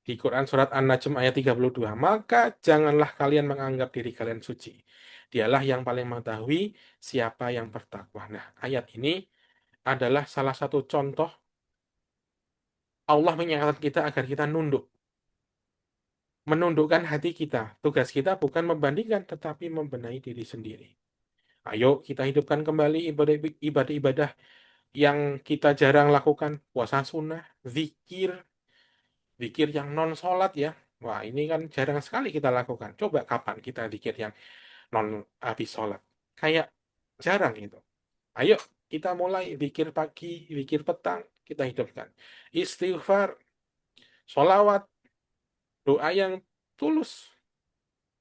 di Quran surat An-Najm ayat 32, maka janganlah kalian menganggap diri kalian suci. Dialah yang paling mengetahui siapa yang bertakwa. Nah, ayat ini adalah salah satu contoh Allah mengingatkan kita agar kita nunduk. Menundukkan hati kita. Tugas kita bukan membandingkan, tetapi membenahi diri sendiri. Ayo kita hidupkan kembali ibadah-ibadah yang kita jarang lakukan. Puasa sunnah, zikir, zikir yang non sholat ya. Wah, ini kan jarang sekali kita lakukan. Coba kapan kita zikir yang non habis sholat? Kayak jarang itu. Ayo kita mulai zikir pagi, zikir petang, kita hidupkan. Istighfar, sholawat, doa yang tulus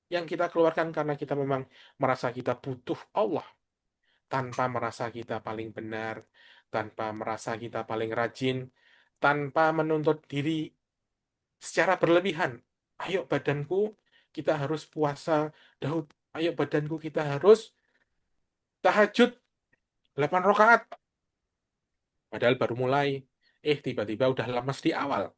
yang kita keluarkan karena kita memang merasa kita butuh Allah, tanpa merasa kita paling benar, tanpa merasa kita paling rajin, tanpa menuntut diri secara berlebihan. Ayo badanku, kita harus puasa Daud. Ayo badanku, kita harus tahajud 8 rakaat. Padahal baru mulai. Tiba-tiba udah lemes di awal.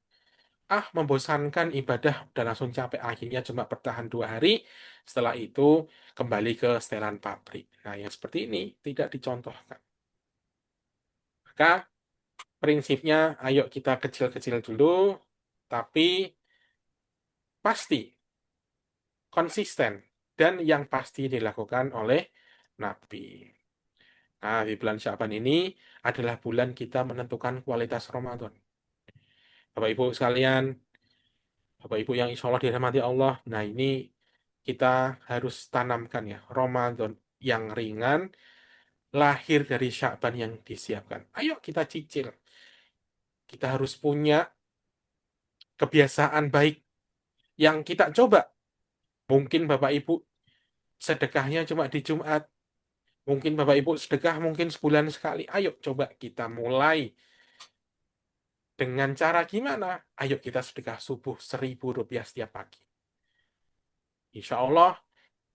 Membosankan ibadah, udah langsung capek. Akhirnya cuma bertahan 2 hari. Setelah itu kembali ke setelan pabrik. Nah, yang seperti ini tidak dicontohkan. Maka prinsipnya, ayo kita kecil-kecil dulu, tapi pasti, konsisten, dan yang pasti dilakukan oleh Nabi. Nah, di bulan Syaban ini adalah bulan kita menentukan kualitas Ramadan. Bapak Ibu sekalian, Bapak Ibu yang insya Allah dirahmati Allah, nah ini kita harus tanamkan ya, Ramadan yang ringan, lahir dari Syaban yang disiapkan. Ayo kita cicil. Kita harus punya kebiasaan baik yang kita coba. Mungkin Bapak Ibu sedekahnya cuma di Jumat. Mungkin Bapak Ibu sedekah mungkin sebulan sekali. Ayo coba kita mulai. Dengan cara gimana? Ayo kita sedekah subuh Rp1.000 setiap pagi. Insya Allah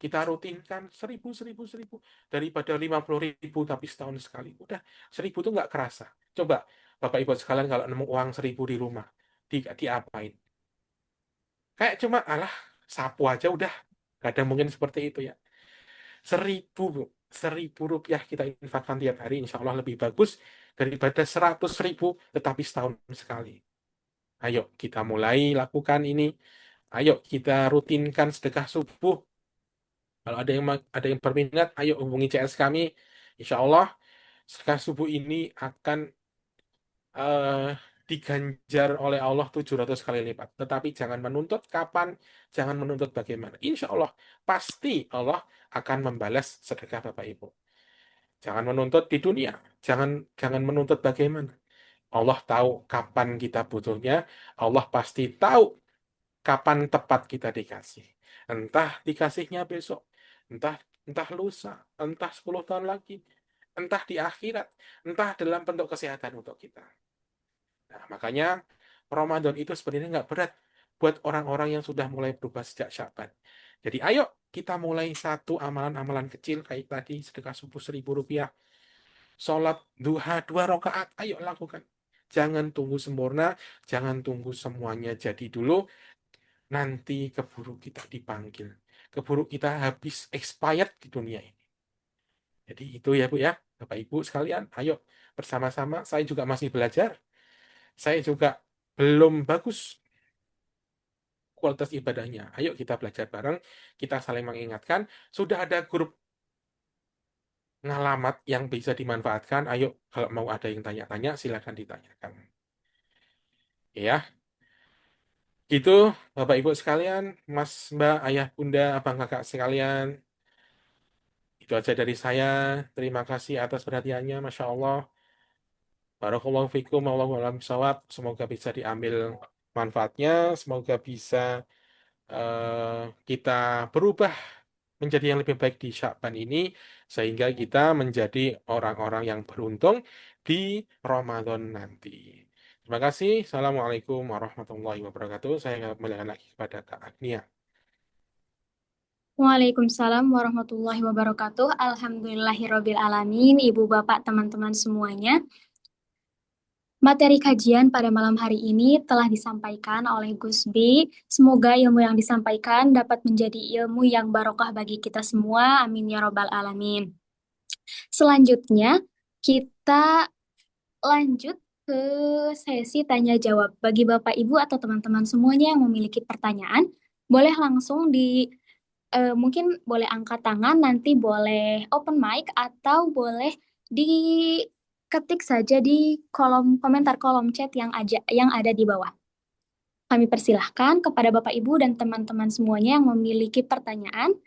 kita rutinkan 1.000, 1.000, 1.000. Daripada 50.000 tapi setahun sekali. Udah 1.000 itu nggak kerasa. Coba Bapak Ibu sekalian kalau nemu uang 1.000 di rumah. Diapain? Kayak cuma sapu aja udah. Kadang mungkin seperti itu ya. 1.000, Bu. 1.000 rupiah kita infakkan tiap hari, insya Allah lebih bagus daripada 100.000 tetapi setahun sekali. Ayo kita mulai lakukan ini. Ayo kita rutinkan sedekah subuh. Kalau ada yang berminat, ayo hubungi CS kami. Insya Allah sedekah subuh ini akan eh, diganjar oleh Allah 700 kali lipat. Tetapi jangan menuntut kapan, jangan menuntut bagaimana. Insya Allah pasti Allah akan membalas sedekah Bapak Ibu. Jangan menuntut di dunia, jangan jangan menuntut bagaimana. Allah tahu kapan kita butuhnya, Allah pasti tahu kapan tepat kita dikasih. Entah dikasihnya besok, entah entah lusa, entah 10 tahun lagi, entah di akhirat, entah dalam bentuk kesehatan untuk kita. Nah, makanya Ramadan itu sebenarnya nggak berat buat orang-orang yang sudah mulai berubah sejak Syaban. Jadi ayo kita mulai satu amalan-amalan kecil kayak tadi sedekah subuh Rp1.000, sholat duha 2 rakaat, ayo lakukan. Jangan tunggu sempurna, jangan tunggu semuanya jadi dulu, nanti keburu kita dipanggil. Keburu kita habis expired di dunia ini. Jadi itu ya Bu ya, Bapak Ibu sekalian, ayo bersama-sama, saya juga masih belajar. Saya juga belum bagus kualitas ibadahnya. Ayo kita belajar bareng, kita saling mengingatkan. Sudah ada grup ngalamat yang bisa dimanfaatkan. Ayo kalau mau ada yang tanya-tanya, silakan ditanyakan. Ya, gitu Bapak Ibu sekalian, Mas, Mbak, Ayah, Bunda, Abang, Kakak sekalian. Itu aja dari saya. Terima kasih atas perhatiannya, Masya Allah. Barakallahu fikum, Allahu a'lam bishawab. Semoga bisa diambil manfaatnya, semoga bisa kita berubah menjadi yang lebih baik di Sya'ban ini sehingga kita menjadi orang-orang yang beruntung di Ramadan nanti. Terima kasih. Assalamualaikum warahmatullahi wabarakatuh. Saya kembalikan lagi kepada Kak Agnia. Waalaikumsalam warahmatullahi wabarakatuh. Alhamdulillahirabbil alamin, Ibu Bapak, teman-teman semuanya. Materi kajian pada malam hari ini telah disampaikan oleh Gus B. Semoga ilmu yang disampaikan dapat menjadi ilmu yang barokah bagi kita semua. Amin ya robbal alamin. Selanjutnya, kita lanjut ke sesi tanya jawab. Bagi Bapak Ibu atau teman-teman semuanya yang memiliki pertanyaan, boleh langsung mungkin boleh angkat tangan, nanti boleh open mic, atau boleh diketik saja di kolom komentar, kolom chat yang ada di bawah. Kami persilahkan kepada Bapak Ibu dan teman-teman semuanya yang memiliki pertanyaan.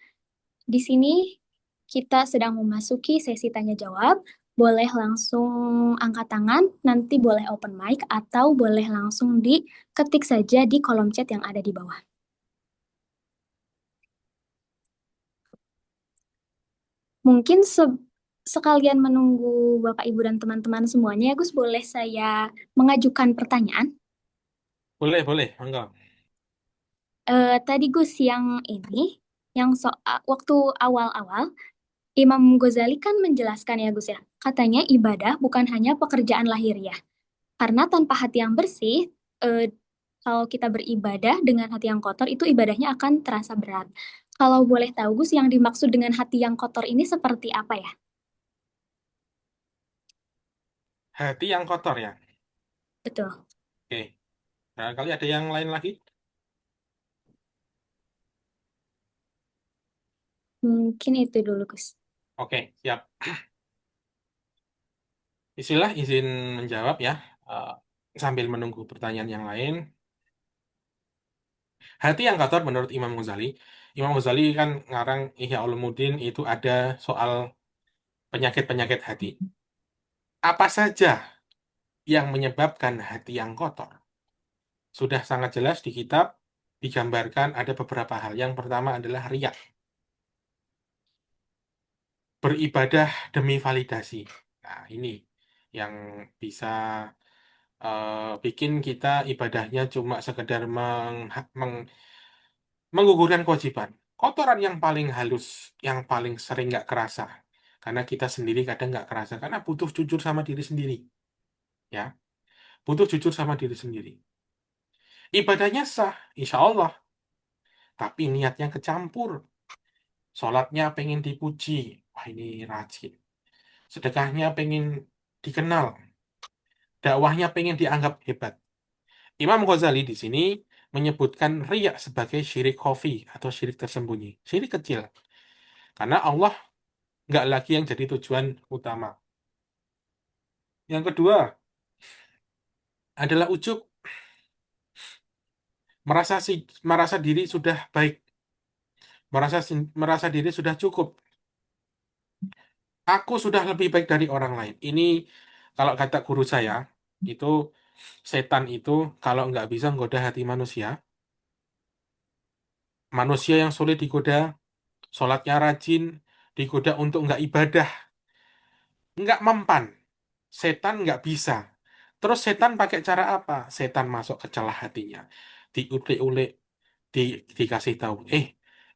Di sini kita sedang memasuki sesi tanya jawab. Boleh langsung angkat tangan, nanti boleh open mic, atau boleh langsung diketik saja di kolom chat yang ada di bawah. Mungkin sekalian menunggu Bapak Ibu dan teman-teman semuanya, Gus, boleh saya mengajukan pertanyaan? Boleh, boleh, monggo. Tadi Gus yang soal waktu awal-awal, Imam Ghazali kan menjelaskan ya Gus ya, katanya ibadah bukan hanya pekerjaan lahiriah. Karena tanpa hati yang bersih, eh, kalau kita beribadah dengan hati yang kotor, itu ibadahnya akan terasa berat. Kalau boleh tahu Gus, yang dimaksud dengan hati yang kotor ini seperti apa ya? Hati yang kotor ya. Betul. Oke. Barangkali ada yang lain lagi? Mungkin itu dulu Gus. Oke, siap. Istilah izin menjawab ya. Eh, sambil menunggu pertanyaan yang lain. Hati yang kotor menurut Imam Ghazali. Imam Ghazali kan ngarang Ihya Ulumuddin itu ada soal penyakit-penyakit hati. Apa saja yang menyebabkan hati yang kotor? Sudah sangat jelas di kitab digambarkan ada beberapa hal. Yang pertama adalah riya. Beribadah demi validasi. Nah, ini yang bisa bikin kita ibadahnya cuma sekedar menggugurkan kewajiban. Kotoran yang paling halus, yang paling sering nggak kerasa. Karena kita sendiri kadang nggak kerasa. Karena butuh jujur sama diri sendiri. Ya, butuh jujur sama diri sendiri. Ibadahnya sah, insya Allah. Tapi niatnya kecampur. Sholatnya pengen dipuji. Wah, ini rajin. Sedekahnya pengen dikenal. Dakwahnya pengen dianggap hebat. Imam Ghazali di sini menyebutkan riya sebagai syirik khafi atau syirik tersembunyi. Syirik kecil. Karena Allah nggak lagi yang jadi tujuan utama. Yang kedua adalah ujub, merasa diri sudah baik, merasa diri sudah cukup. Aku sudah lebih baik dari orang lain. Ini kalau kata guru saya, itu setan itu kalau nggak bisa menggoda hati manusia, manusia yang sulit digoda, sholatnya rajin, digoda untuk nggak ibadah, nggak mempan. Setan nggak bisa. Terus setan pakai cara apa? Setan masuk ke celah hatinya. Diulik-ulik, di, dikasih tahu,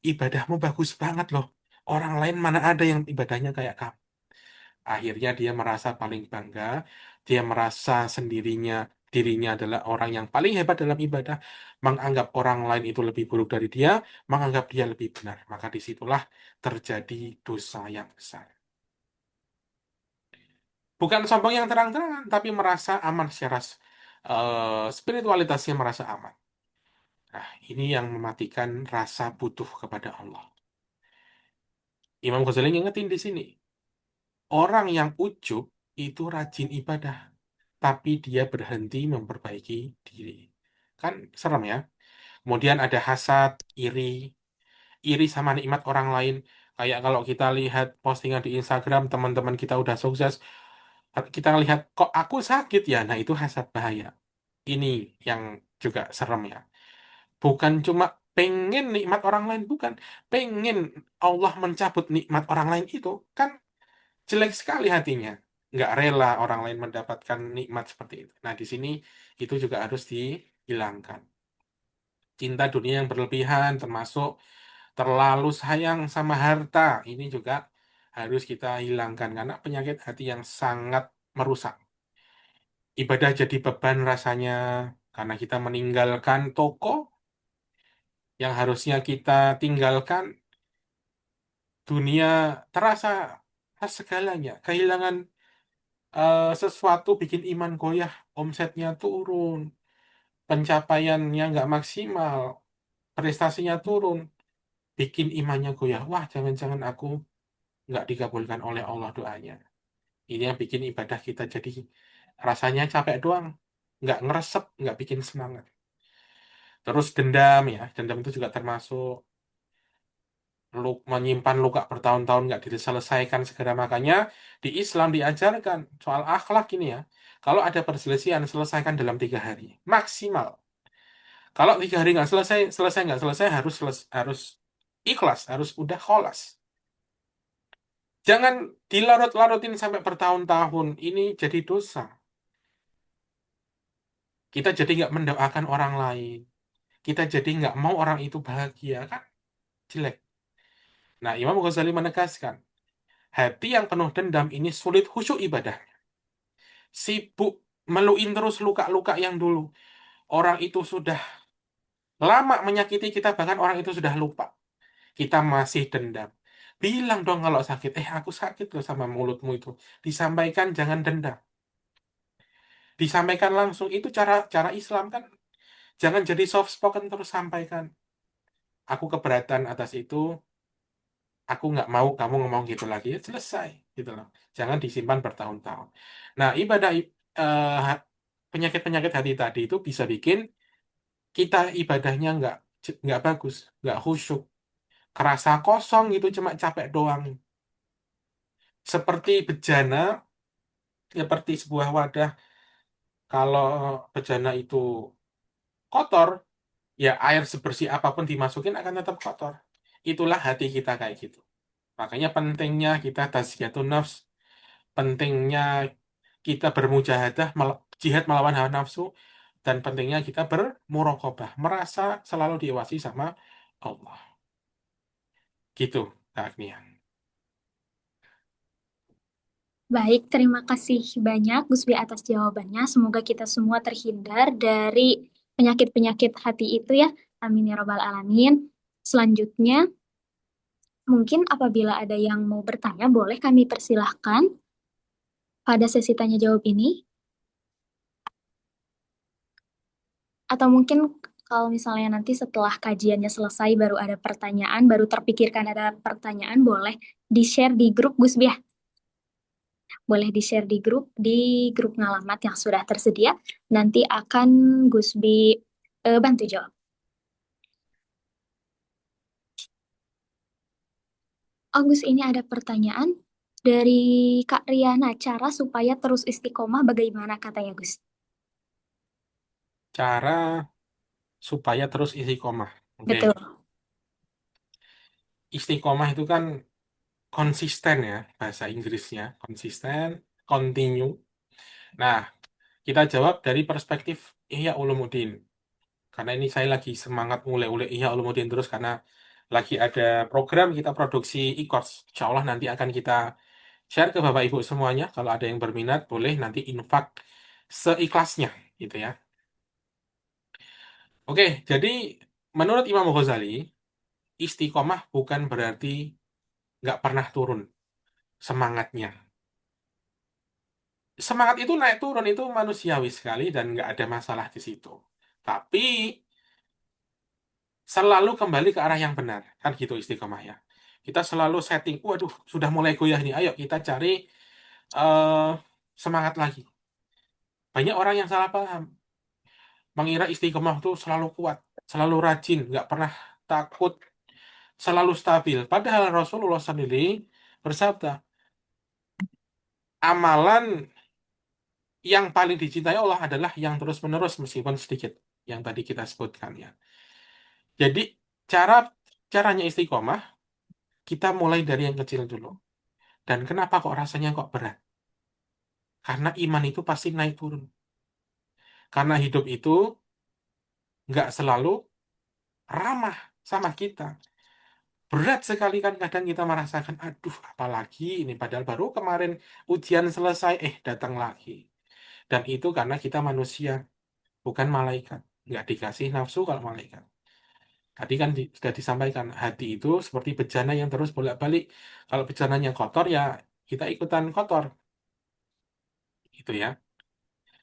ibadahmu bagus banget loh. Orang lain mana ada yang ibadahnya kayak kamu. Akhirnya dia merasa paling bangga, dia merasa dirinya adalah orang yang paling hebat dalam ibadah, menganggap orang lain itu lebih buruk dari dia, menganggap dia lebih benar. Maka disitulah terjadi dosa yang besar. Bukan sombong yang terang-terangan, tapi merasa aman secara spiritualitasnya merasa aman. Nah, ini yang mematikan rasa butuh kepada Allah. Imam Ghazali ngingetin di sini, orang yang ujub itu rajin ibadah, tapi dia berhenti memperbaiki diri. Kan serem ya. Kemudian ada hasad, iri sama nikmat orang lain. Kayak kalau kita lihat postingan di Instagram, teman-teman kita udah sukses, kita lihat kok aku sakit ya. Nah, itu hasad bahaya. Ini yang juga serem ya. Bukan cuma pengen nikmat orang lain, bukan. Pengen Allah mencabut nikmat orang lain itu, kan jelek sekali hatinya. Nggak rela orang lain mendapatkan nikmat seperti itu. Nah, di sini itu juga harus dihilangkan. Cinta dunia yang berlebihan, termasuk terlalu sayang sama harta, ini juga harus kita hilangkan karena penyakit hati yang sangat merusak. Ibadah jadi beban rasanya karena kita meninggalkan toko yang harusnya kita tinggalkan. Dunia terasa segalanya. Kehilangan sesuatu bikin iman goyah, omsetnya turun, pencapaiannya nggak maksimal, prestasinya turun, bikin imannya goyah. Wah, jangan-jangan aku nggak dikabulkan oleh Allah doanya. Ini yang bikin ibadah kita jadi rasanya capek doang, nggak ngeresep, nggak bikin semangat. Terus dendam ya, dendam itu juga termasuk menyimpan luka bertahun-tahun nggak diselesaikan segera. Makanya di Islam diajarkan soal akhlak ini ya. Kalau ada perselisihan, selesaikan dalam 3 hari maksimal. Kalau 3 hari nggak selesai, selesai nggak selesai harus harus ikhlas, harus udah kholas. Jangan dilarut-larutin sampai bertahun-tahun. Ini jadi dosa. Kita jadi nggak mendoakan orang lain. Kita jadi nggak mau orang itu bahagia kan jelek. Nah, Imam Ghazali menegaskan, hati yang penuh dendam ini sulit khusyuk ibadah. Sibuk meluin terus luka-luka yang dulu. Orang itu sudah lama menyakiti kita, bahkan orang itu sudah lupa. Kita masih dendam. Bilang dong kalau sakit, aku sakit loh sama mulutmu itu. Disampaikan, jangan dendam. Disampaikan langsung, itu cara cara Islam kan. Jangan jadi soft spoken terus sampaikan. Aku keberatan atas itu, aku nggak mau kamu ngomong gitu lagi. Ya selesai, gitu loh. Jangan disimpan bertahun-tahun. Nah, penyakit-penyakit hati tadi itu bisa bikin kita ibadahnya nggak bagus, nggak khusyuk, kerasa kosong gitu, cuma capek doang. Seperti bejana, seperti sebuah wadah. Kalau bejana itu kotor, ya air sebersih apapun dimasukin akan tetap kotor. Itulah hati kita kayak gitu. Makanya pentingnya kita tazkiyatun nafs, pentingnya kita bermujahadah, jihad melawan hawa nafsu, dan pentingnya kita bermuraqabah, merasa selalu diawasi sama Allah. Gitu, Kak Agnia. Baik, terima kasih banyak Gus Bi atas jawabannya. Semoga kita semua terhindar dari penyakit-penyakit hati itu ya. Amin ya Rabbal Alamin. Selanjutnya, mungkin apabila ada yang mau bertanya, boleh kami persilahkan pada sesi tanya jawab ini. Atau mungkin kalau misalnya nanti setelah kajiannya selesai baru ada pertanyaan, baru terpikirkan ada pertanyaan, boleh di-share di grup Gus Bi ya. Boleh di-share di grup ngalamat yang sudah tersedia. Nanti akan Gus Bi bantu jawab. Agus, ini ada pertanyaan dari Kak Riana. Cara supaya terus istiqomah bagaimana katanya Gus? Cara supaya terus istiqomah. Oke. Betul. Istiqomah itu kan konsisten ya, bahasa Inggrisnya. Konsisten, continue. Nah, kita jawab dari perspektif Ihya Ulumuddin. Karena ini saya lagi semangat mulai Ihya Ulumuddin terus karena lagi ada program kita produksi e-course. Insya Allah nanti akan kita share ke Bapak Ibu semuanya. Kalau ada yang berminat, boleh nanti infak seikhlasnya gitu ya. Oke, jadi menurut Imam Ghazali, istiqomah bukan berarti nggak pernah turun semangatnya. Semangat itu naik turun itu manusiawi sekali dan nggak ada masalah di situ. Tapi selalu kembali ke arah yang benar, kan gitu istiqomah ya. Kita selalu setting, waduh, sudah mulai goyah nih, ayo kita cari eh, semangat lagi. Banyak orang yang salah paham, mengira istiqomah itu selalu kuat, selalu rajin, nggak pernah takut, selalu stabil. Padahal Rasulullah sendiri bersabda, amalan yang paling dicintai Allah adalah yang terus-menerus meskipun sedikit, yang tadi kita sebutkan ya. Jadi Cara caranya istiqomah, kita mulai dari yang kecil dulu. Dan kenapa kok rasanya kok berat? Karena iman itu pasti naik turun. Karena hidup itu nggak selalu ramah sama kita. Berat sekali kan kadang kita merasakan, aduh apalagi ini. Padahal baru kemarin ujian selesai, datang lagi. Dan itu karena kita manusia, bukan malaikat. Nggak dikasih nafsu kalau malaikat. Tadi kan sudah disampaikan, hati itu seperti bejana yang terus bolak-balik. Kalau bejananya kotor, ya kita ikutan kotor. Gitu ya.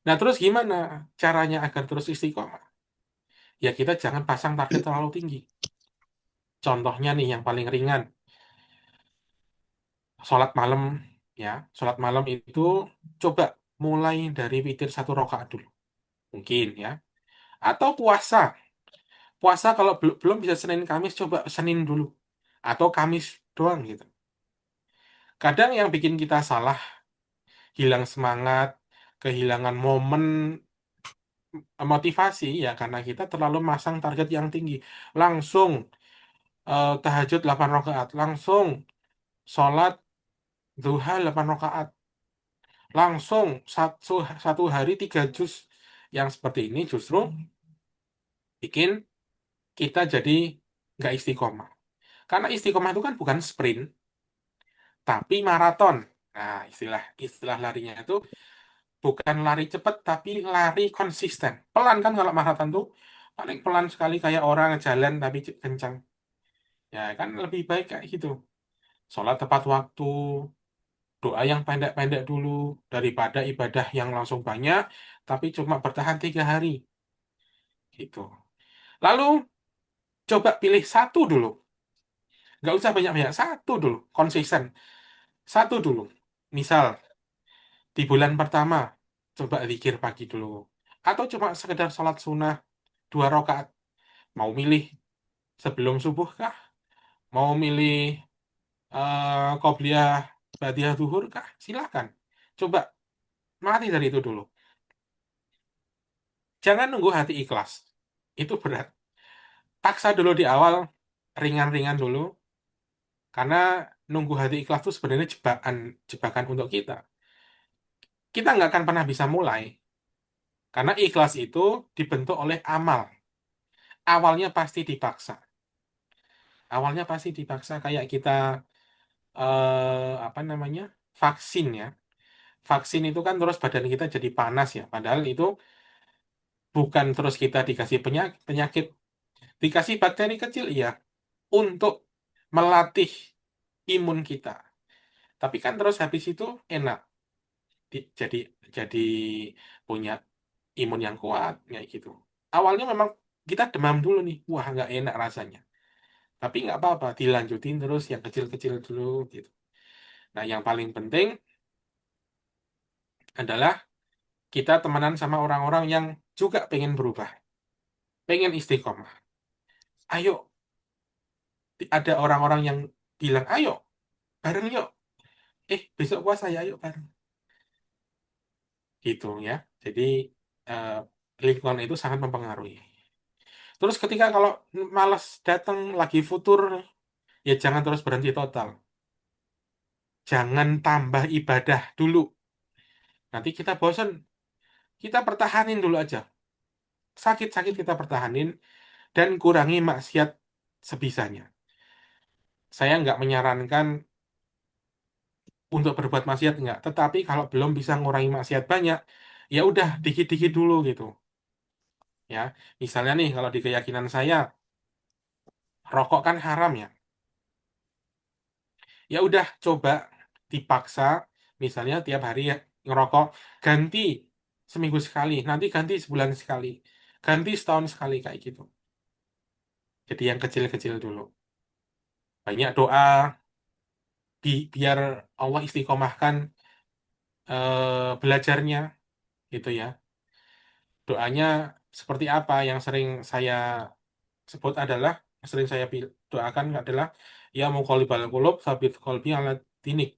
Nah, terus gimana caranya agar terus istiqomah? Ya kita jangan pasang target terlalu tinggi. Contohnya nih yang paling ringan, sholat malam ya. Sholat malam itu coba mulai dari witir 1 rakaat dulu. Mungkin ya. Atau puasa. Puasa kalau belum bisa Senin Kamis, coba Senin dulu. Atau Kamis doang gitu. Kadang yang bikin kita salah, hilang semangat, kehilangan momen motivasi ya karena kita terlalu masang target yang tinggi. Langsung tahajud 8 rakaat, langsung sholat duha 8 rakaat, langsung satu hari 3 juz. Yang seperti ini justru bikin kita jadi nggak istiqomah. Karena istiqomah itu kan bukan sprint, tapi maraton. Nah, istilah istilah larinya itu bukan lari cepat, tapi lari konsisten. Pelan kan kalau maraton tuh paling pelan sekali kayak orang jalan tapi kencang. Ya kan lebih baik kayak gitu. Sholat tepat waktu, doa yang pendek-pendek dulu daripada ibadah yang langsung banyak tapi cuma bertahan 3 hari gitu. Lalu coba pilih satu dulu, nggak usah banyak-banyak, satu dulu konsisten, satu dulu. Misal di bulan pertama coba zikir pagi dulu, atau cuma sekedar sholat sunnah 2 rakaat. Mau milih sebelum subuh kah? Mau milih qobliyah ba'diyah zuhur kah? Silahkan. Coba mati dari itu dulu. Jangan nunggu hati ikhlas. Itu berat. Paksa dulu di awal, ringan-ringan dulu, karena nunggu hati ikhlas itu sebenarnya jebakan, jebakan untuk kita. Kita nggak akan pernah bisa mulai, karena ikhlas itu dibentuk oleh amal. Awalnya pasti dipaksa. Awalnya pasti dipaksa kayak kita, apa namanya, vaksin ya. Vaksin itu kan terus badan kita jadi panas ya. Padahal itu bukan terus kita dikasih penyakit, dikasih bakteri kecil, iya, untuk melatih imun kita. Tapi kan terus habis itu enak, jadi jadi punya imun yang kuat kayak gitu. Awalnya memang kita demam dulu nih, wah nggak enak rasanya. Tapi nggak apa-apa, dilanjutin terus yang kecil-kecil dulu gitu. Nah, yang paling penting adalah kita temenan sama orang-orang yang juga pengen berubah, pengen istiqomah. Ayo, ada orang-orang yang bilang, ayo bareng yuk. Besok puasa ya, ayo bareng. Gitu ya. Jadi eh, lingkungan itu sangat mempengaruhi. Terus ketika kalau malas datang lagi futur, ya jangan terus berhenti total. Jangan tambah ibadah dulu. Nanti kita bosan. Kita pertahanin dulu aja. Sakit-sakit kita pertahanin dan kurangi maksiat sebisanya. Saya nggak menyarankan untuk berbuat maksiat nggak. Tetapi kalau belum bisa ngurangi maksiat banyak, ya udah dikit-dikit dulu gitu. Ya, misalnya nih kalau di keyakinan saya, rokok kan haram ya. Ya udah coba dipaksa, misalnya tiap hari ya ngerokok, ganti seminggu sekali, nanti ganti sebulan sekali, ganti setahun sekali kayak gitu. Jadi yang kecil-kecil dulu. Banyak doa biar Allah istiqomahkan belajarnya gitu ya. Doanya seperti apa yang sering saya sebut adalah, sering saya doakan adalah, ya muqallibal qulub tsabit qalbi ala dinik.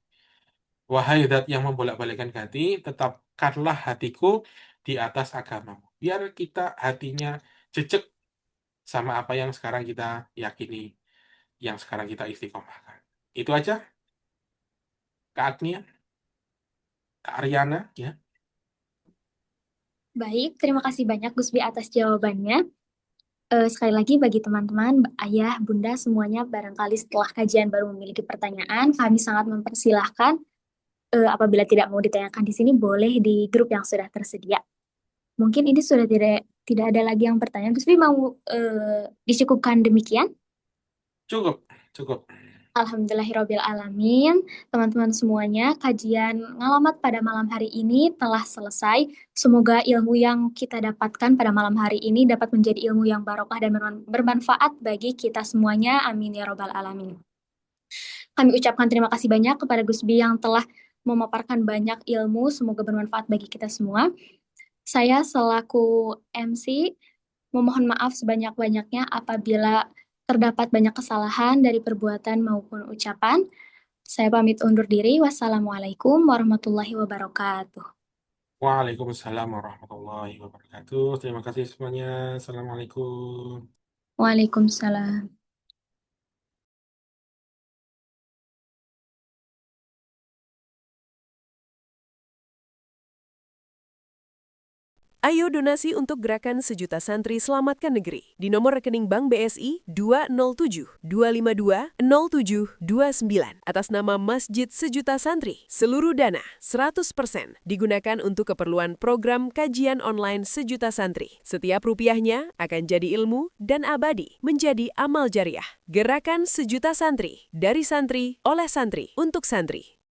Wahai zat yang membolak-balikkan hati, tetapkanlah hatiku di atas agamamu. Biar kita hatinya jejak sama apa yang sekarang kita yakini, yang sekarang kita istiqomahkan. Itu aja, Kak Agnia, Kak Aryana, ya. Baik, terima kasih banyak Gusbi atas jawabannya. Sekali lagi bagi teman-teman, ayah, bunda semuanya barangkali setelah kajian baru memiliki pertanyaan, kami sangat mempersilahkan apabila tidak mau ditanyakan di sini boleh di grup yang sudah tersedia. Mungkin ini sudah tidak ada lagi yang bertanya. Gusbi mau dicukupkan demikian? Cukup, cukup. Alhamdulillahirabbil alamin. Teman-teman semuanya, kajian ngalamat pada malam hari ini telah selesai. Semoga ilmu yang kita dapatkan pada malam hari ini dapat menjadi ilmu yang barokah dan bermanfaat bagi kita semuanya. Amin ya robbal alamin. Kami ucapkan terima kasih banyak kepada Gusbi yang telah memaparkan banyak ilmu. Semoga bermanfaat bagi kita semua. Saya selaku MC memohon maaf sebanyak-banyaknya apabila terdapat banyak kesalahan dari perbuatan maupun ucapan. Saya pamit undur diri. Wassalamualaikum warahmatullahi wabarakatuh. Waalaikumsalam warahmatullahi wabarakatuh. Terima kasih semuanya. Assalamualaikum. Waalaikumsalam. Ayo donasi untuk gerakan Sejuta Santri Selamatkan Negeri di nomor rekening Bank BSI 207-252-0729 atas nama Masjid Sejuta Santri. Seluruh dana 100% digunakan untuk keperluan program kajian online Sejuta Santri. Setiap rupiahnya akan jadi ilmu dan abadi menjadi amal jariah. Gerakan Sejuta Santri, dari santri, oleh santri, untuk santri.